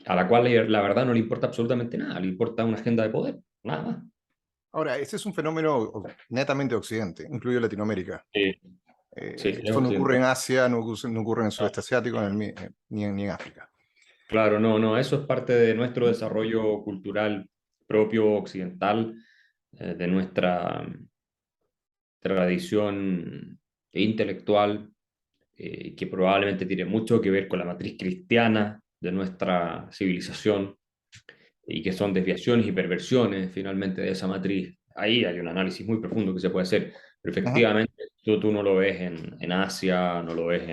a la cual la verdad no le importa absolutamente nada, le importa una agenda de poder, nada más. Ahora, este es un fenómeno netamente occidente, incluido Latinoamérica. Sí, sí, es Esto no ocurre en occidental. Asia, no ocurre en el No, sudeste asiático, ni en África. claro, no, no, eso es parte de nuestro desarrollo cultural propio occidental, de nuestra tradición intelectual, que probablemente tiene mucho que ver con la matriz cristiana de nuestra civilización y que son desviaciones y perversiones finalmente de esa matriz. Ahí hay un análisis muy profundo que se puede hacer, pero Ujú. efectivamente tú no lo ves en Asia, no lo ves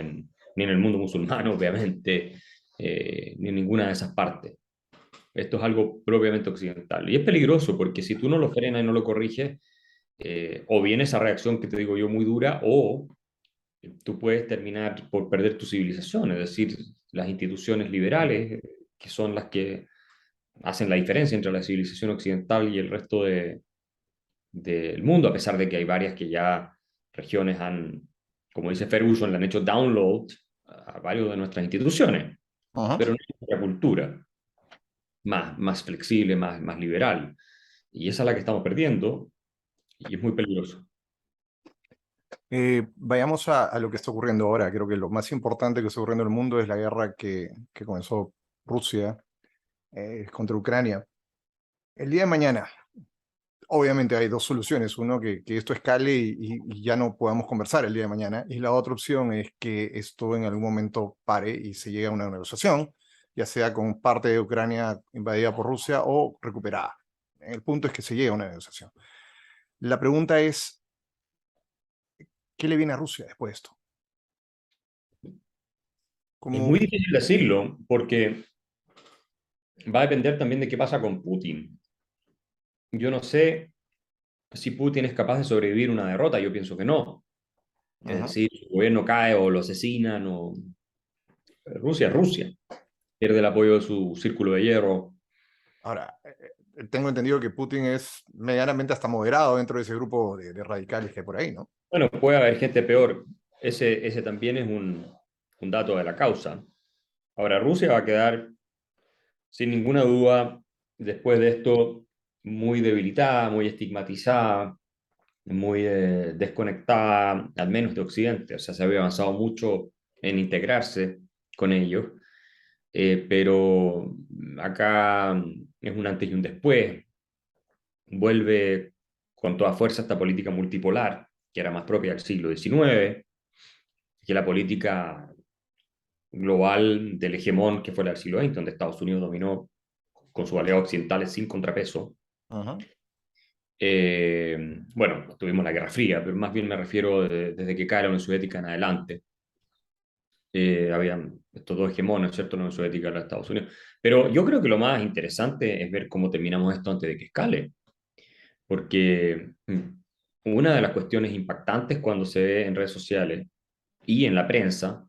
ni en el mundo musulmán, obviamente, ni en ninguna de esas partes. Esto es algo propiamente occidental. Y es peligroso porque si tú no lo frenas y no lo corriges, o viene esa reacción que te digo yo muy dura, o tú puedes terminar por perder tu civilización, es decir, las instituciones liberales, que son las que hacen la diferencia entre la civilización occidental y el resto del mundo, a pesar de que hay varias que ya regiones han, como dice Ferguson, le han hecho download a varios de nuestras instituciones, Ujú. pero no es nuestra cultura más flexible, más liberal. Y esa es la que estamos perdiendo y es muy peligroso. Vayamos a lo que está ocurriendo ahora. Creo que lo más importante que está ocurriendo en el mundo es la guerra que comenzó Rusia contra Ucrania. El día de mañana, obviamente hay dos soluciones. Uno, que esto escale y ya no podamos conversar el día de mañana. Y la otra opción es que esto en algún momento pare y se llegue a una negociación, ya sea con parte de Ucrania invadida por Rusia o recuperada. El punto es que se llegue a una negociación. La pregunta es, ¿qué le viene a Rusia después de esto? Es muy ¿Cómo? difícil decirlo porque va a depender también de qué pasa con Putin. Yo no sé si Putin es capaz de sobrevivir una derrota, yo pienso que no. Es Ujú. decir, su gobierno cae o lo asesinan o... Rusia es Rusia. Pierde el apoyo de su círculo de hierro. Ahora, tengo entendido que Putin es medianamente hasta moderado dentro de ese grupo de radicales que hay por ahí, ¿no? Bueno, puede haber gente peor. Ese también es un dato de la causa. Ahora, Rusia va a quedar, sin ninguna duda, después de esto, muy debilitada, muy estigmatizada, muy desconectada, al menos de Occidente. O sea, se había avanzado mucho en integrarse con ellos, pero acá es un antes y un después. Vuelve con toda fuerza esta política multipolar, que era más propia del siglo XIX, que la política global del hegemón que fue la del siglo XX, donde Estados Unidos dominó con sus aliados occidentales sin contrapeso. Ujú. Bueno, tuvimos la Guerra Fría, pero más bien me refiero desde que cae la Unión Soviética en adelante. Habían estos dos hegemones, ¿cierto? La Unión Soviética y los Estados Unidos. Pero yo creo que lo más interesante es ver cómo terminamos esto antes de que escale, porque una de las cuestiones impactantes cuando se ve en redes sociales y en la prensa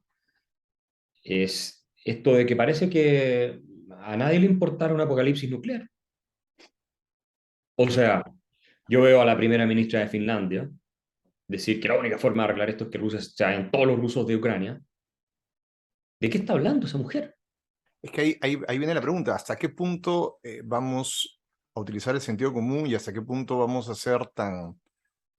es esto de que parece que a nadie le importara un apocalipsis nuclear. O sea, yo veo a la primera ministra de Finlandia decir que la única forma de arreglar esto es que Rusia se vayan todos los rusos de Ucrania. ¿De qué está hablando esa mujer? Es que ahí viene la pregunta, ¿hasta qué punto vamos a utilizar el sentido común y hasta qué punto vamos a ser tan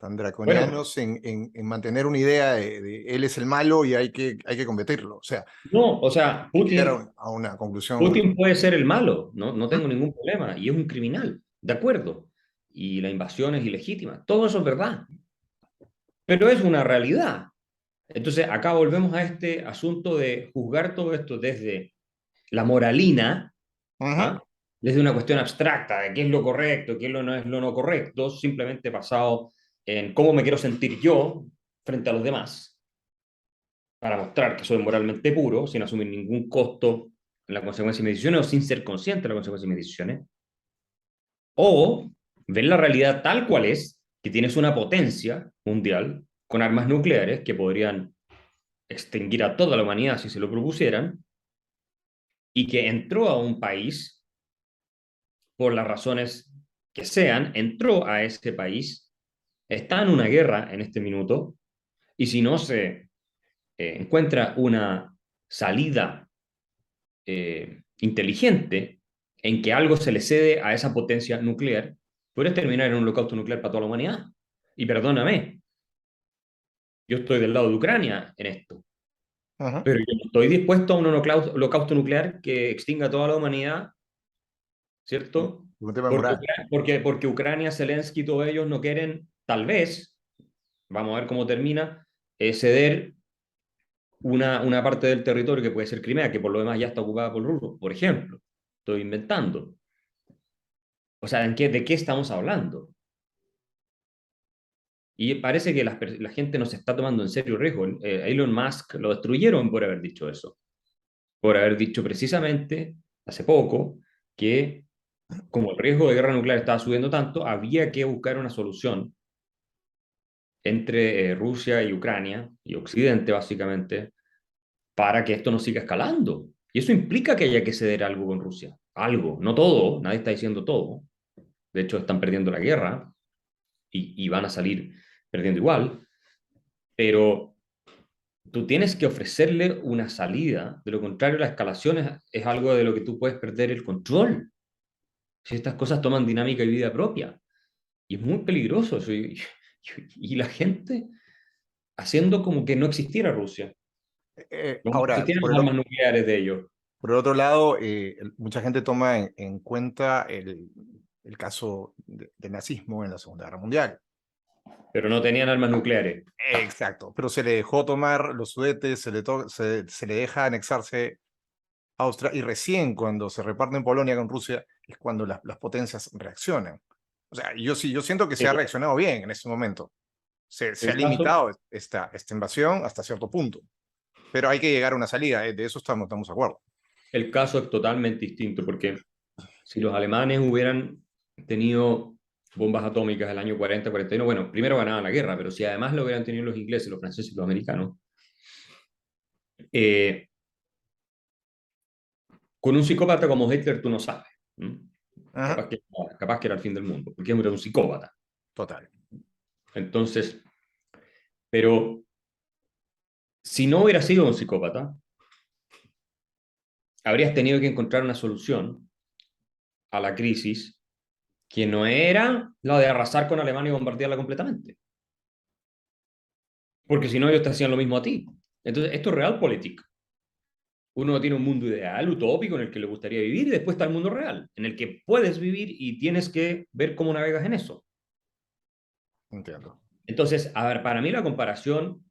Bueno, draconianos en mantener una idea de él es el malo y hay que combatirlo? O sea, no, o sea, hay que llegar a una conclusión. Putin puede ser el malo, no, no Ujú. tengo ningún problema, y es un criminal, de acuerdo. Y la invasión es ilegítima, todo eso es verdad, pero es una realidad. Entonces, acá volvemos a este asunto de juzgar todo esto desde la moralina, Ujú. ¿ah? Desde una cuestión abstracta de qué es lo correcto, qué es lo no es lo no correcto, simplemente basado en cómo me quiero sentir yo frente a los demás, para mostrar que soy moralmente puro, sin asumir ningún costo en la consecuencia de mis decisiones o sin ser consciente de la consecuencia de mis decisiones, o ver la realidad tal cual es, que tienes una potencia mundial con armas nucleares que podrían extinguir a toda la humanidad si se lo propusieran, y que entró a un país por las razones que sean, entró a ese país, está en una guerra en este minuto, y si no se encuentra una salida inteligente en que algo se le cede a esa potencia nuclear, puedes terminar en un holocausto nuclear para toda la humanidad. Y perdóname, yo estoy del lado de Ucrania en esto, Ujú. pero yo no estoy dispuesto a un holocausto nuclear que extinga a toda la humanidad, ¿cierto? Un tema de moral. Porque Ucrania, Zelensky y todos ellos no quieren, tal vez, vamos a ver cómo termina, ceder una parte del territorio que puede ser Crimea, que por lo demás ya está ocupada por rusos, por ejemplo. Estoy inventando. O sea, ¿de qué estamos hablando? Y parece que la gente no se está tomando en serio el riesgo. Elon Musk lo destruyeron por haber dicho eso. Por haber dicho precisamente hace poco que como el riesgo de guerra nuclear estaba subiendo tanto, había que buscar una solución entre Rusia y Ucrania y Occidente, básicamente, para que esto no siga escalando. Y eso implica que haya que ceder algo con Rusia. Algo, no todo, nadie está diciendo todo. De hecho, están perdiendo la guerra y van a salir perdiendo igual. Pero tú tienes que ofrecerle una salida. De lo contrario, la escalación es algo de lo que tú puedes perder el control. Si estas cosas toman dinámica y vida propia. Y es muy peligroso eso. Y la gente haciendo como que no existiera Rusia, como no Ahora, existieran las armas nucleares de ellos. por el otro lado, mucha gente toma en cuenta el caso del nazismo en la Segunda Guerra Mundial. Pero no tenían armas nucleares. Exacto, pero se le dejó tomar los Sudetes, se le deja anexarse Austria, y recién cuando se reparten Polonia con Rusia es cuando las potencias reaccionan. O sea, yo siento que se ha Eh, reaccionado bien en ese momento. Se ha El caso, limitado esta invasión hasta cierto punto, pero hay que llegar a una salida, de eso estamos de acuerdo. el caso es totalmente distinto, porque si los alemanes hubieran tenido bombas atómicas el año 40-41, bueno, primero ganaban la guerra, pero si además lo hubieran tenido los ingleses, los franceses y los americanos, eh, con un psicópata como Hitler tú no sabes. ¿Mm? Ajá, Capaz que era el fin del mundo, porque era un psicópata. total. Entonces, pero si no hubiera sido un psicópata, habrías tenido que encontrar una solución a la crisis que no era la de arrasar con Alemania y bombardearla completamente. Porque si no, ellos te hacían lo mismo a ti. Entonces, esto es realpolitik. Uno tiene un mundo ideal, utópico, en el que le gustaría vivir, y después está el mundo real, en el que puedes vivir y tienes que ver cómo navegas en eso. Entiendo. Entonces, a ver, para mí la comparación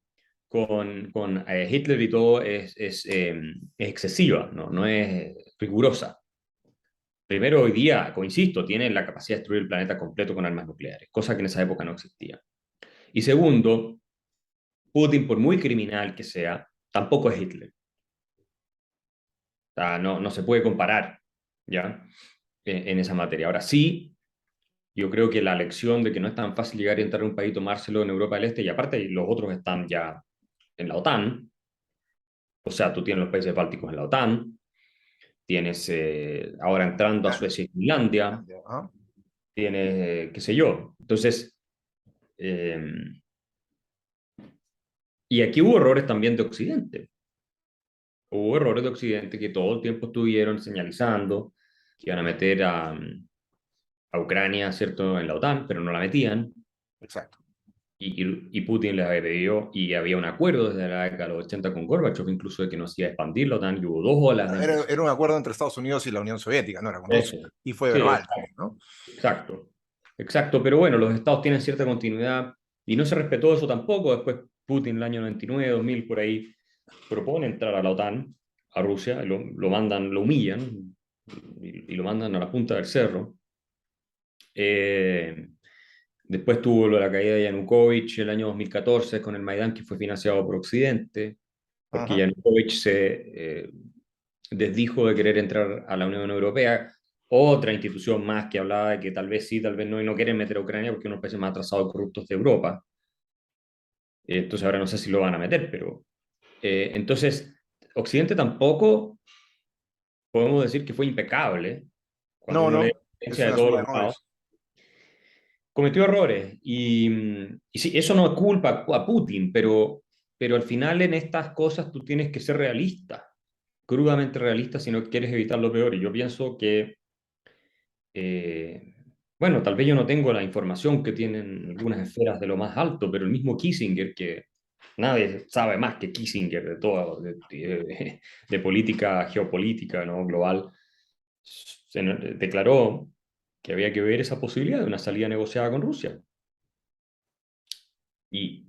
con Hitler y todo es excesiva, no es rigurosa. Primero, hoy día, coinsisto, tiene la capacidad de destruir el planeta completo con armas nucleares, cosa que en esa época no existía. Y segundo, Putin, por muy criminal que sea, tampoco es Hitler. O sea, no se puede comparar, ¿ya? En esa materia. Ahora sí, yo creo que la lección de que no es tan fácil llegar y entrar a un país, tomárselo en Europa del Este, y aparte los otros están ya en la OTAN, o sea, tú tienes los países bálticos en la OTAN, tienes ahora entrando a Ah, Suecia y Finlandia, ajá. tienes, qué sé yo. Entonces, eh, y aquí hubo errores también de Occidente. Hubo errores de Occidente que todo el tiempo estuvieron señalizando que iban a meter a Ucrania, ¿cierto?, en la OTAN, pero no la metían. Exacto. Y Putin les había pedido, y había un acuerdo desde la década de los 80 con Gorbachev, incluso de que no se iba a expandir la OTAN, y hubo dos olas de Era ampliación. un acuerdo entre Estados Unidos y la Unión Soviética, no era con Rusia. Eso. Y fue Sí, verbal también, ¿no? exacto. Exacto, pero bueno, los estados tienen cierta continuidad y no se respetó eso tampoco. Después Putin, el año 99, 2000, por ahí, propone entrar a la OTAN, a Rusia, y lo mandan, lo humillan y lo mandan a la punta del cerro. Eh, Después tuvo lo de la caída de Yanukovych el año 2014 con el Maidán, que fue financiado por Occidente, porque Ajá. Yanukovych se desdijo de querer entrar a la Unión Europea, otra institución más que hablaba de que tal vez sí, tal vez no, y no quieren meter a Ucrania porque es uno de los países más atrasados y corruptos de Europa. Entonces ahora no sé si lo van a meter, pero entonces Occidente tampoco podemos decir que fue impecable cuando No, uno lee no, la es experiencia de una todos suma los de lados. errores. Cometió errores y sí, eso no es culpa a Putin, pero al final en estas cosas tú tienes que ser realista, crudamente realista si no quieres evitar lo peor. Y yo pienso que Eh, bueno, tal vez yo no tengo la información que tienen algunas esferas de lo más alto, pero el mismo Kissinger, que nadie sabe más que Kissinger de todo, de política geopolítica, ¿no?, global, declaró que había que ver esa posibilidad de una salida negociada con Rusia. Y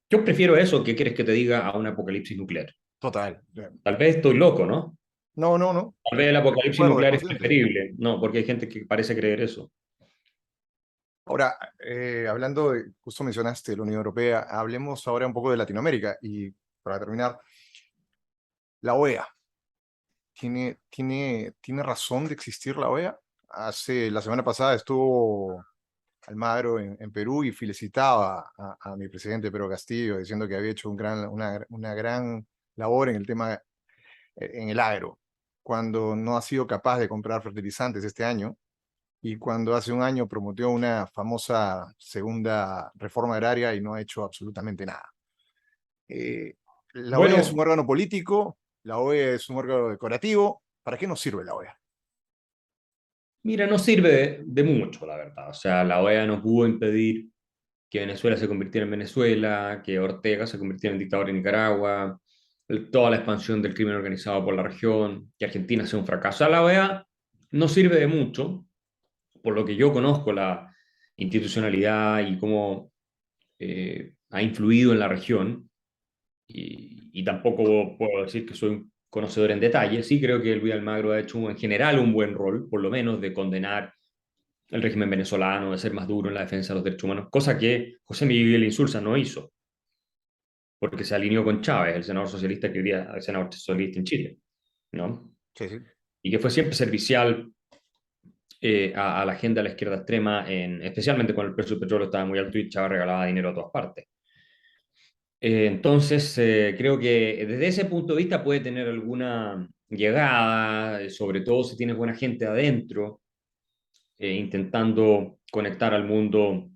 yo prefiero eso que quieres que te diga a un apocalipsis nuclear. Total. Tal vez estoy loco, ¿no? No, no, no. Tal vez el De apocalipsis acuerdo, nuclear es consciente. preferible. No, porque hay gente que parece creer eso. Ahora, hablando de, justo mencionaste la Unión Europea, hablemos ahora un poco de Latinoamérica. Y para terminar, la OEA. ¿Tiene razón de existir la OEA? La semana pasada estuvo Almagro en Perú y felicitaba a mi presidente Pedro Castillo diciendo que había hecho una gran labor en el tema, en el agro, cuando no ha sido capaz de comprar fertilizantes este año y cuando hace un año prometió una famosa segunda reforma agraria y no ha hecho absolutamente nada. Eh, la OEA es un Bueno, órgano político, la OEA es un órgano decorativo. ¿Para qué nos sirve la OEA? mira, no sirve de mucho, la verdad. O sea, la OEA no pudo impedir que Venezuela se convirtiera en Venezuela, que Ortega se convirtiera en dictador en Nicaragua, toda la expansión del crimen organizado por la región, que Argentina sea un fracaso. A la OEA no sirve de mucho, por lo que yo conozco la institucionalidad y cómo ha influido en la región, y tampoco puedo decir que soy un conocedor en detalle. Sí creo que Luis Almagro ha hecho en general un buen rol, por lo menos de condenar el régimen venezolano, de ser más duro en la defensa de los derechos humanos, cosa que José Miguel Insulza no hizo, porque se alineó con Chávez, el senador socialista que hoy día es el senador socialista en Chile, ¿no? Sí, sí. Y que fue siempre servicial a la agenda de la izquierda extrema, especialmente cuando el precio del petróleo estaba muy alto y Chávez regalaba dinero a todas partes. Entonces, creo que desde ese punto de vista puede tener alguna llegada, sobre todo si tienes buena gente adentro, intentando conectar al mundo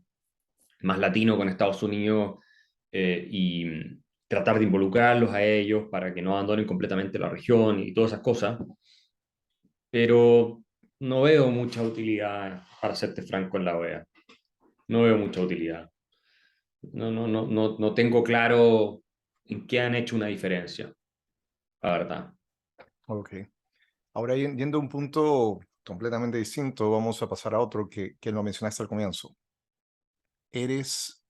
más latino con Estados Unidos, y tratar de involucrarlos a ellos para que no abandonen completamente la región y todas esas cosas. Pero no veo mucha utilidad, para serte franco, en la OEA. No veo mucha utilidad. No tengo claro en qué han hecho una diferencia, la verdad. Ok. Ahora, yendo a un punto completamente distinto, vamos a pasar a otro que lo mencionaste al comienzo. Eres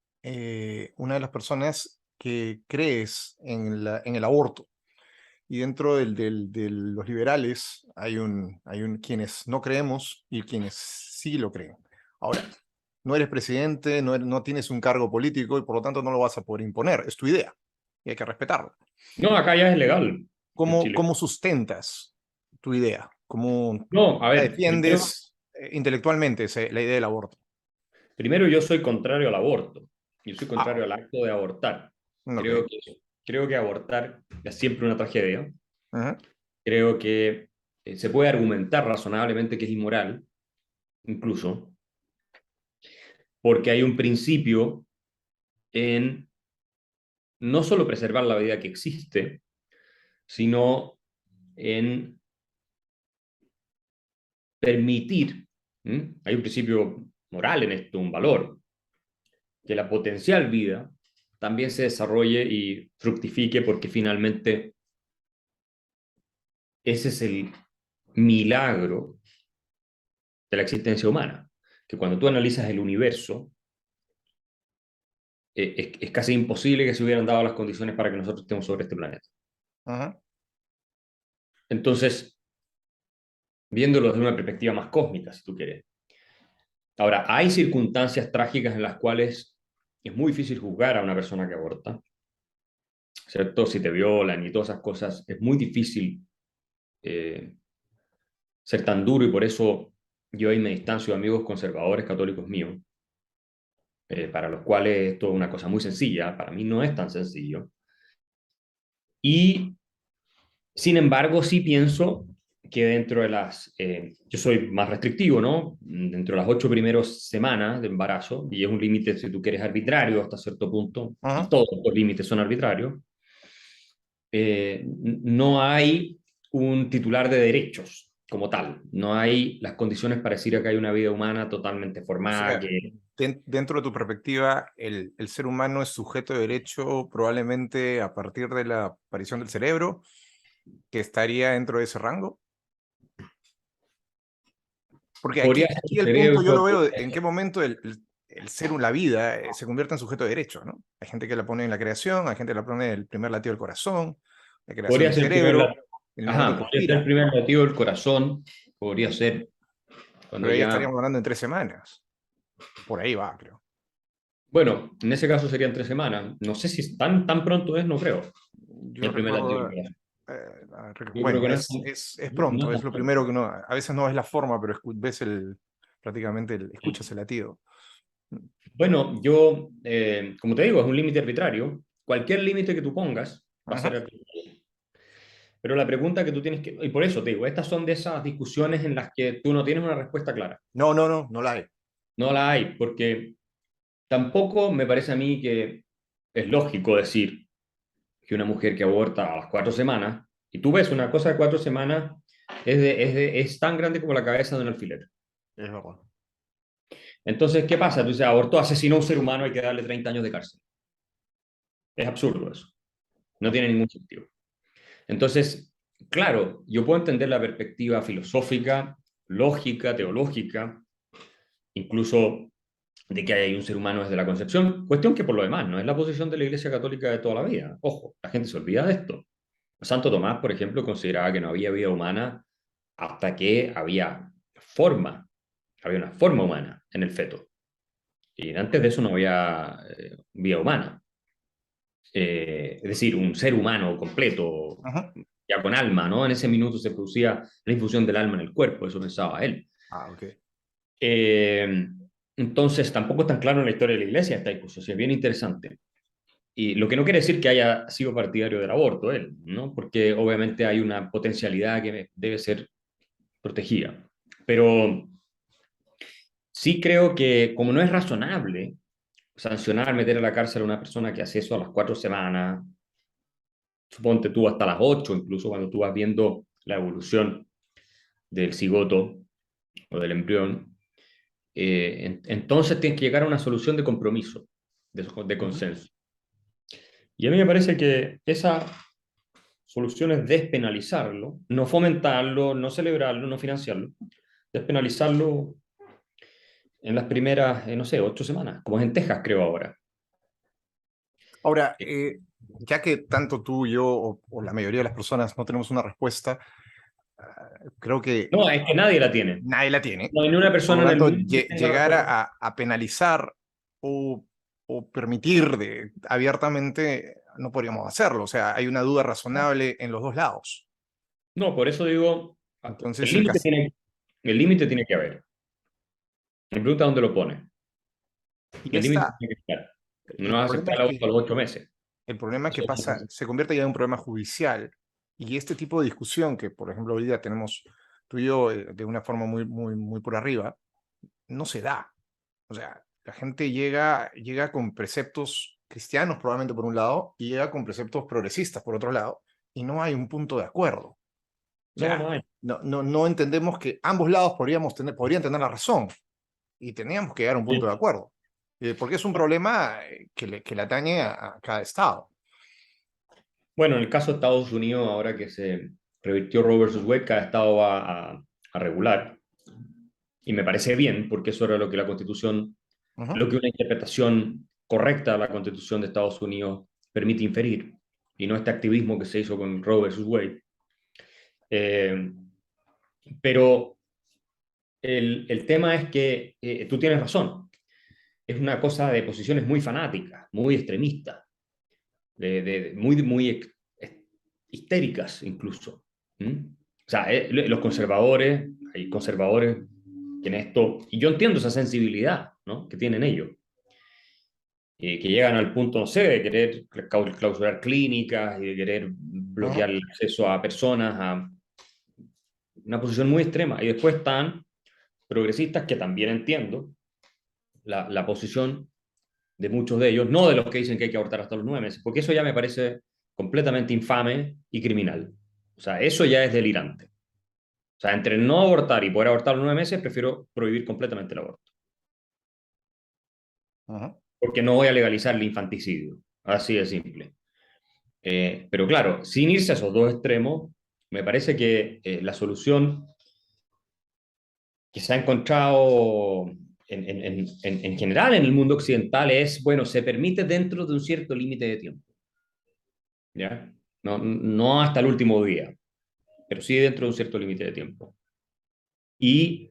una de las personas que crees en el aborto. Y dentro de los liberales hay quienes no creemos y quienes sí lo creen. Ahora, no eres presidente, no tienes un cargo político y por lo tanto no lo vas a poder imponer. Es tu idea y hay que respetarla. No, acá ya es legal en ¿Cómo, Chile. cómo sustentas tu idea? ¿Cómo No, a la ver, defiendes intelectualmente la idea del aborto? primero yo soy contrario al aborto. Yo soy Ah, contrario al acto de abortar. ok. Creo que, creo que abortar es siempre una tragedia. Ujú. Creo que se puede argumentar razonablemente que es inmoral, incluso, porque hay un principio en no solo preservar la vida que existe, sino en permitir, hay un principio moral en esto, un valor, que la potencial vida también se desarrolle y fructifique, porque finalmente ese es el milagro de la existencia humana, que cuando tú analizas el universo, es casi imposible que se hubieran dado las condiciones para que nosotros estemos sobre este planeta. Ujú. Entonces, viéndolo desde una perspectiva más cósmica, si tú quieres. Ahora, hay circunstancias trágicas en las cuales es muy difícil juzgar a una persona que aborta, ¿cierto? Si te violan y todas esas cosas, es muy difícil eh, ser tan duro, y por eso yo ahí me distancio de amigos conservadores católicos míos, para los cuales esto es una cosa muy sencilla. Para mí no es tan sencillo. Y sin embargo, sí pienso que dentro de yo soy más restrictivo, ¿no? Dentro de las 8 primeras semanas de embarazo, y es un límite, si tú quieres, arbitrario hasta cierto punto, y Ujú. todos los límites son arbitrarios, no hay un titular de derechos como tal. No hay las condiciones para decir que hay una vida humana totalmente O formada, sea, que dentro de tu perspectiva, el ser humano es sujeto de derecho probablemente a partir de la aparición del cerebro, que estaría dentro de ese rango. Porque podría aquí, ser aquí el el punto yo cerebro, lo veo en qué momento el ser, la vida, se convierte en sujeto de derecho, ¿no? Hay gente que la pone en la creación, hay gente que la pone en el primer latido del corazón, la creación podría del ser el primer, cerebro, en el momento ajá, que podría ser el expira, primer latido del corazón, podría ser cuando pero ahí ya. estaríamos hablando en 3 semanas. Por ahí va, creo. Bueno, en ese caso serían 3 semanas. No sé si es tan pronto es, no creo. Yo El primer latido del recuerdo, corazón. Yo creo bueno, que no es es no pronto, es es tan lo pronto. primero que uno, a veces no es la forma, pero ves prácticamente escuchas el latido. Bueno, yo, como te digo, es un límite arbitrario. Cualquier límite que tú pongas va a ser Ajá. arbitrario. Pero la pregunta que tú tienes que, y por eso te digo, estas son de esas discusiones en las que tú no tienes una respuesta clara. No, no, no, no la hay. No la hay, porque tampoco me parece a mí que es lógico decir que una mujer que aborta a las 4 semanas, y tú ves una cosa de 4 semanas, es tan grande como la cabeza de un alfiler. Es verdad. Entonces, ¿qué pasa? Tú dices, abortó, asesinó a un ser humano, hay que darle 30 años de cárcel. Es absurdo eso. No tiene ningún sentido. Entonces, claro, yo puedo entender la perspectiva filosófica, lógica, teológica, incluso de que hay un ser humano desde la concepción, cuestión que por lo demás no es la posición de la Iglesia Católica de toda la vida. Ojo, la gente se olvida de esto. Santo Tomás, por ejemplo, consideraba que no había vida humana hasta que había una forma humana en el feto. Y antes de eso no había vida humana. Es decir, un ser humano completo, Ajá. ya con alma, ¿no? En ese minuto se producía la infusión del alma en el cuerpo, eso pensaba él. Ah, ok. Eh, entonces, tampoco es tan claro en la historia de la iglesia esta discusión, es bien interesante. Y lo que no quiere decir que haya sido partidario del aborto él, ¿no? Porque obviamente hay una potencialidad que debe ser protegida. Pero sí creo que como no es razonable sancionar, meter a la cárcel a una persona que hace eso a las 4 semanas, suponte tú hasta las 8, incluso cuando tú vas viendo la evolución del cigoto o del embrión, entonces tienes que llegar a una solución de compromiso, de Ujú. consenso. Y a mí me parece que esa solución es despenalizarlo, no fomentarlo, no celebrarlo, no financiarlo, despenalizarlo en las primeras, no sé, 8 semanas, como es en Texas, creo ahora. Ahora, ya que tanto tú, yo o la mayoría de las personas no tenemos una respuesta, creo que No, es que nadie la tiene. nadie la tiene. No hay ni una Por persona lo en el tanto, mundo que tenga llegar respuesta. a penalizar o, o permitir abiertamente, no podríamos hacerlo. O sea, hay una duda razonable en los dos lados. No, por eso digo, el Entonces, límite tiene, el límite tiene que haber. Me pregunta dónde lo pone. y El límite esta, tiene que estar. No el vas a problema aceptar es la voz a que los 8 meses. el problema que Eso es pasa fácil. se convierte ya en un problema judicial. Y este tipo de discusión que, por ejemplo, hoy día tenemos tú y yo de una forma muy por arriba, no se da. O sea, la gente llega con preceptos cristianos probablemente por un lado y llega con preceptos progresistas por otro lado y no hay un punto de acuerdo. O No, sea, no hay. no entendemos que ambos lados podrían tener la razón y teníamos que llegar a un punto de Sí. acuerdo. Porque es un problema que le atañe a cada estado. Bueno, en el caso de Estados Unidos, ahora que se revirtió Roe versus Wade, cada estado va a regular. Y me parece bien, porque eso era lo que la Constitución, Ujú. lo que una interpretación correcta de la Constitución de Estados Unidos permite inferir, y no este activismo que se hizo con Roe versus Wade. Eh, pero el tema es que tú tienes razón, es una cosa de posiciones muy fanáticas, muy extremistas, muy histéricas incluso. ¿Mm? O sea, los conservadores, hay conservadores que en esto, y yo entiendo esa sensibilidad, ¿no?, que tienen ellos, que llegan al punto, no sé, de querer clausurar clínicas y de querer Ujú. bloquear el acceso a personas a una posición muy extrema. Y después están progresistas que también entiendo la posición de muchos de ellos, no de los que dicen que hay que abortar hasta los 9 meses, porque eso ya me parece completamente infame y criminal. O sea, eso ya es delirante. O sea, entre no abortar y poder abortar a los 9 meses, prefiero prohibir completamente el aborto, Ujú. porque no voy a legalizar el infanticidio. Así de simple. Pero claro, sin irse a esos dos extremos, me parece que la solución que se ha encontrado en general en el mundo occidental es, bueno, se permite dentro de un cierto límite de tiempo, ¿ya? No, no hasta el último día, pero sí dentro de un cierto límite de tiempo. ¿Y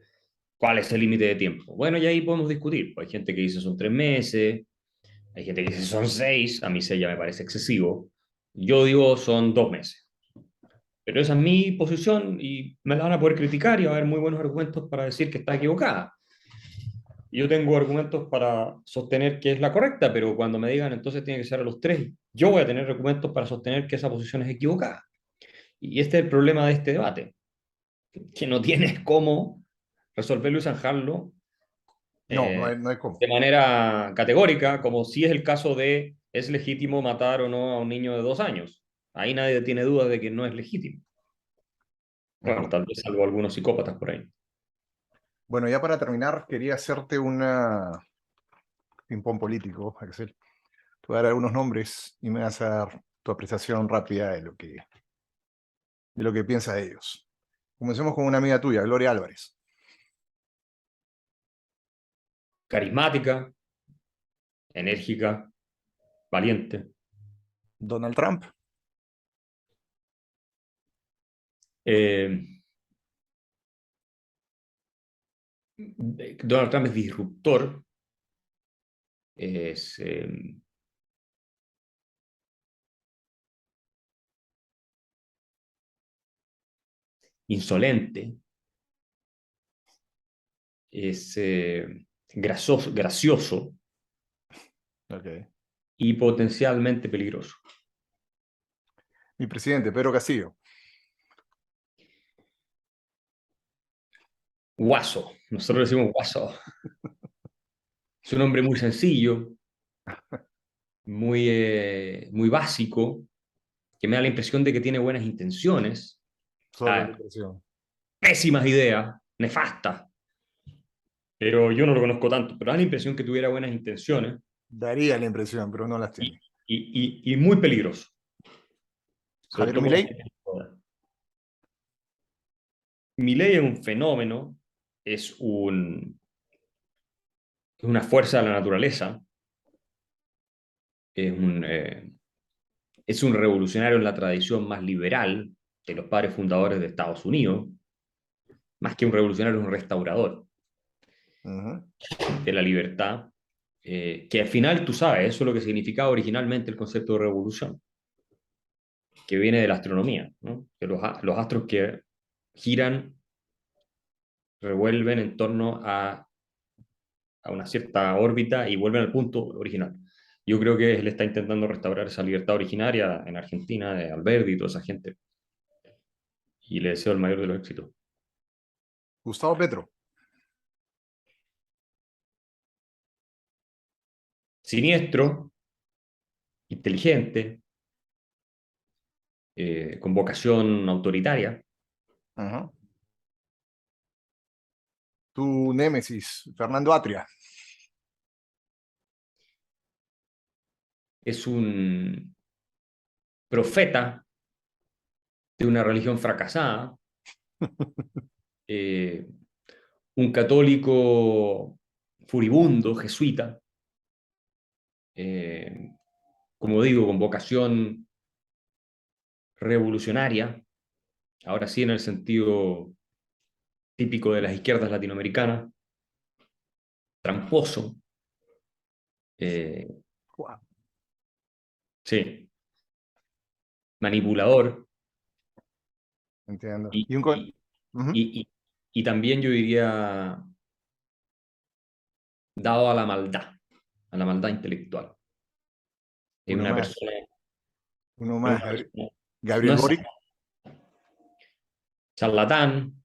cuál es el límite de tiempo? Bueno, ya ahí podemos discutir. Hay gente que dice son 3 meses, hay gente que dice son 6, a mí 6 ya me parece excesivo. Yo digo son 2 meses. Pero esa es mi posición y me la van a poder criticar y va a haber muy buenos argumentos para decir que está equivocada. Y yo tengo argumentos para sostener que es la correcta, pero cuando me digan entonces tiene que ser a los 3, yo voy a tener argumentos para sostener que esa posición es equivocada. Y este es el problema de este debate, que no tienes cómo resolverlo y zanjarlo No, no eh, hay, no hay cómo. de manera categórica, como si es el caso de es legítimo matar o no a un niño de 2 años. Ahí nadie tiene duda de que no es legítimo. Bueno, Ujú. tal vez salvo algunos psicópatas por ahí. Bueno, ya para terminar, quería hacerte una ping-pong político, Axel. Te voy a dar algunos nombres y me vas a dar tu apreciación rápida de lo que piensa de ellos. Comencemos con una amiga tuya, Gloria Álvarez. Carismática, enérgica, valiente. Donald Trump. Eh, Donald Trump es disruptor, es insolente, es gracioso Okay. y potencialmente peligroso. Mi presidente, Pedro Castillo. Guaso, nosotros decimos guaso. Es un hombre muy sencillo, muy básico, que me da la impresión de que tiene buenas intenciones, Solo la ah, impresión. pésimas ideas, nefastas, pero yo no lo conozco tanto, pero da la impresión que tuviera buenas intenciones Daría la impresión, pero no las y, tiene. y muy peligroso, sobre Javier todo con la Milei. gente joven. Milei es un fenómeno, es, un, es una fuerza de la naturaleza, es es un revolucionario en la tradición más liberal de los padres fundadores de Estados Unidos, más que un revolucionario, es un restaurador Ujú. de la libertad, que al final tú sabes, eso es lo que significaba originalmente el concepto de revolución, que viene de la astronomía, ¿no? Que los astros que giran, revuelven en torno a una cierta órbita y vuelven al punto original. Yo creo que él está intentando restaurar esa libertad originaria en Argentina, de Alberti y toda esa gente, y le deseo el mayor de los éxitos. Gustavo Petro. Siniestro, inteligente, con vocación autoritaria, Ajá. Tu némesis, Fernando Atria. es un profeta de una religión fracasada, eh, un católico furibundo, jesuita, eh, como digo, con vocación revolucionaria, ahora sí en el sentido típico de las izquierdas latinoamericanas, tramposo, eh, Wow. sí, manipulador Entiendo. y, Y un y, Ujú. y también yo diría dado a la maldad intelectual. Es Uno una más, persona, uno es más. una persona no Gabriel es Boric. charlatán,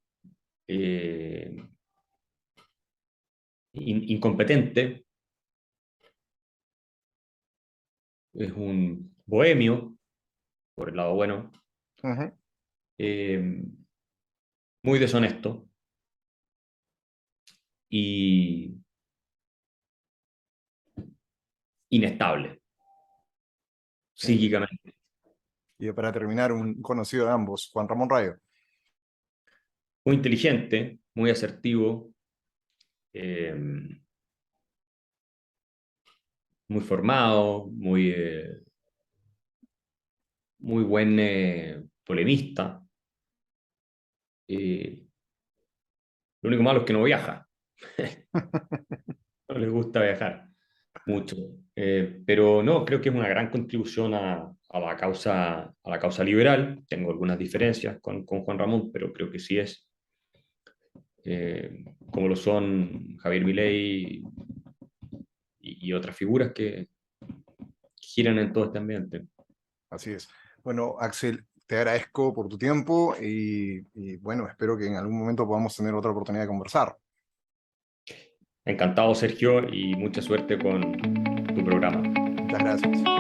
incompetente, es un bohemio, por el lado bueno, Ujú. eh, muy deshonesto y inestable Entiendo. psíquicamente. Y para terminar, un conocido de ambos, Juan Ramón Rayo. Muy inteligente, muy asertivo, eh, muy formado, muy buen polemista. Eh, lo único malo es que no viaja, no les gusta viajar mucho. Pero no, creo que es una gran contribución a la causa liberal. Tengo algunas diferencias con Juan Ramón, pero creo que sí es, como lo son Javier Milei y otras figuras que giran en todo este ambiente. Así es. Bueno, Axel, te agradezco por tu tiempo y bueno, espero que en algún momento podamos tener otra oportunidad de conversar. Encantado, Sergio, y mucha suerte con tu programa. Muchas gracias.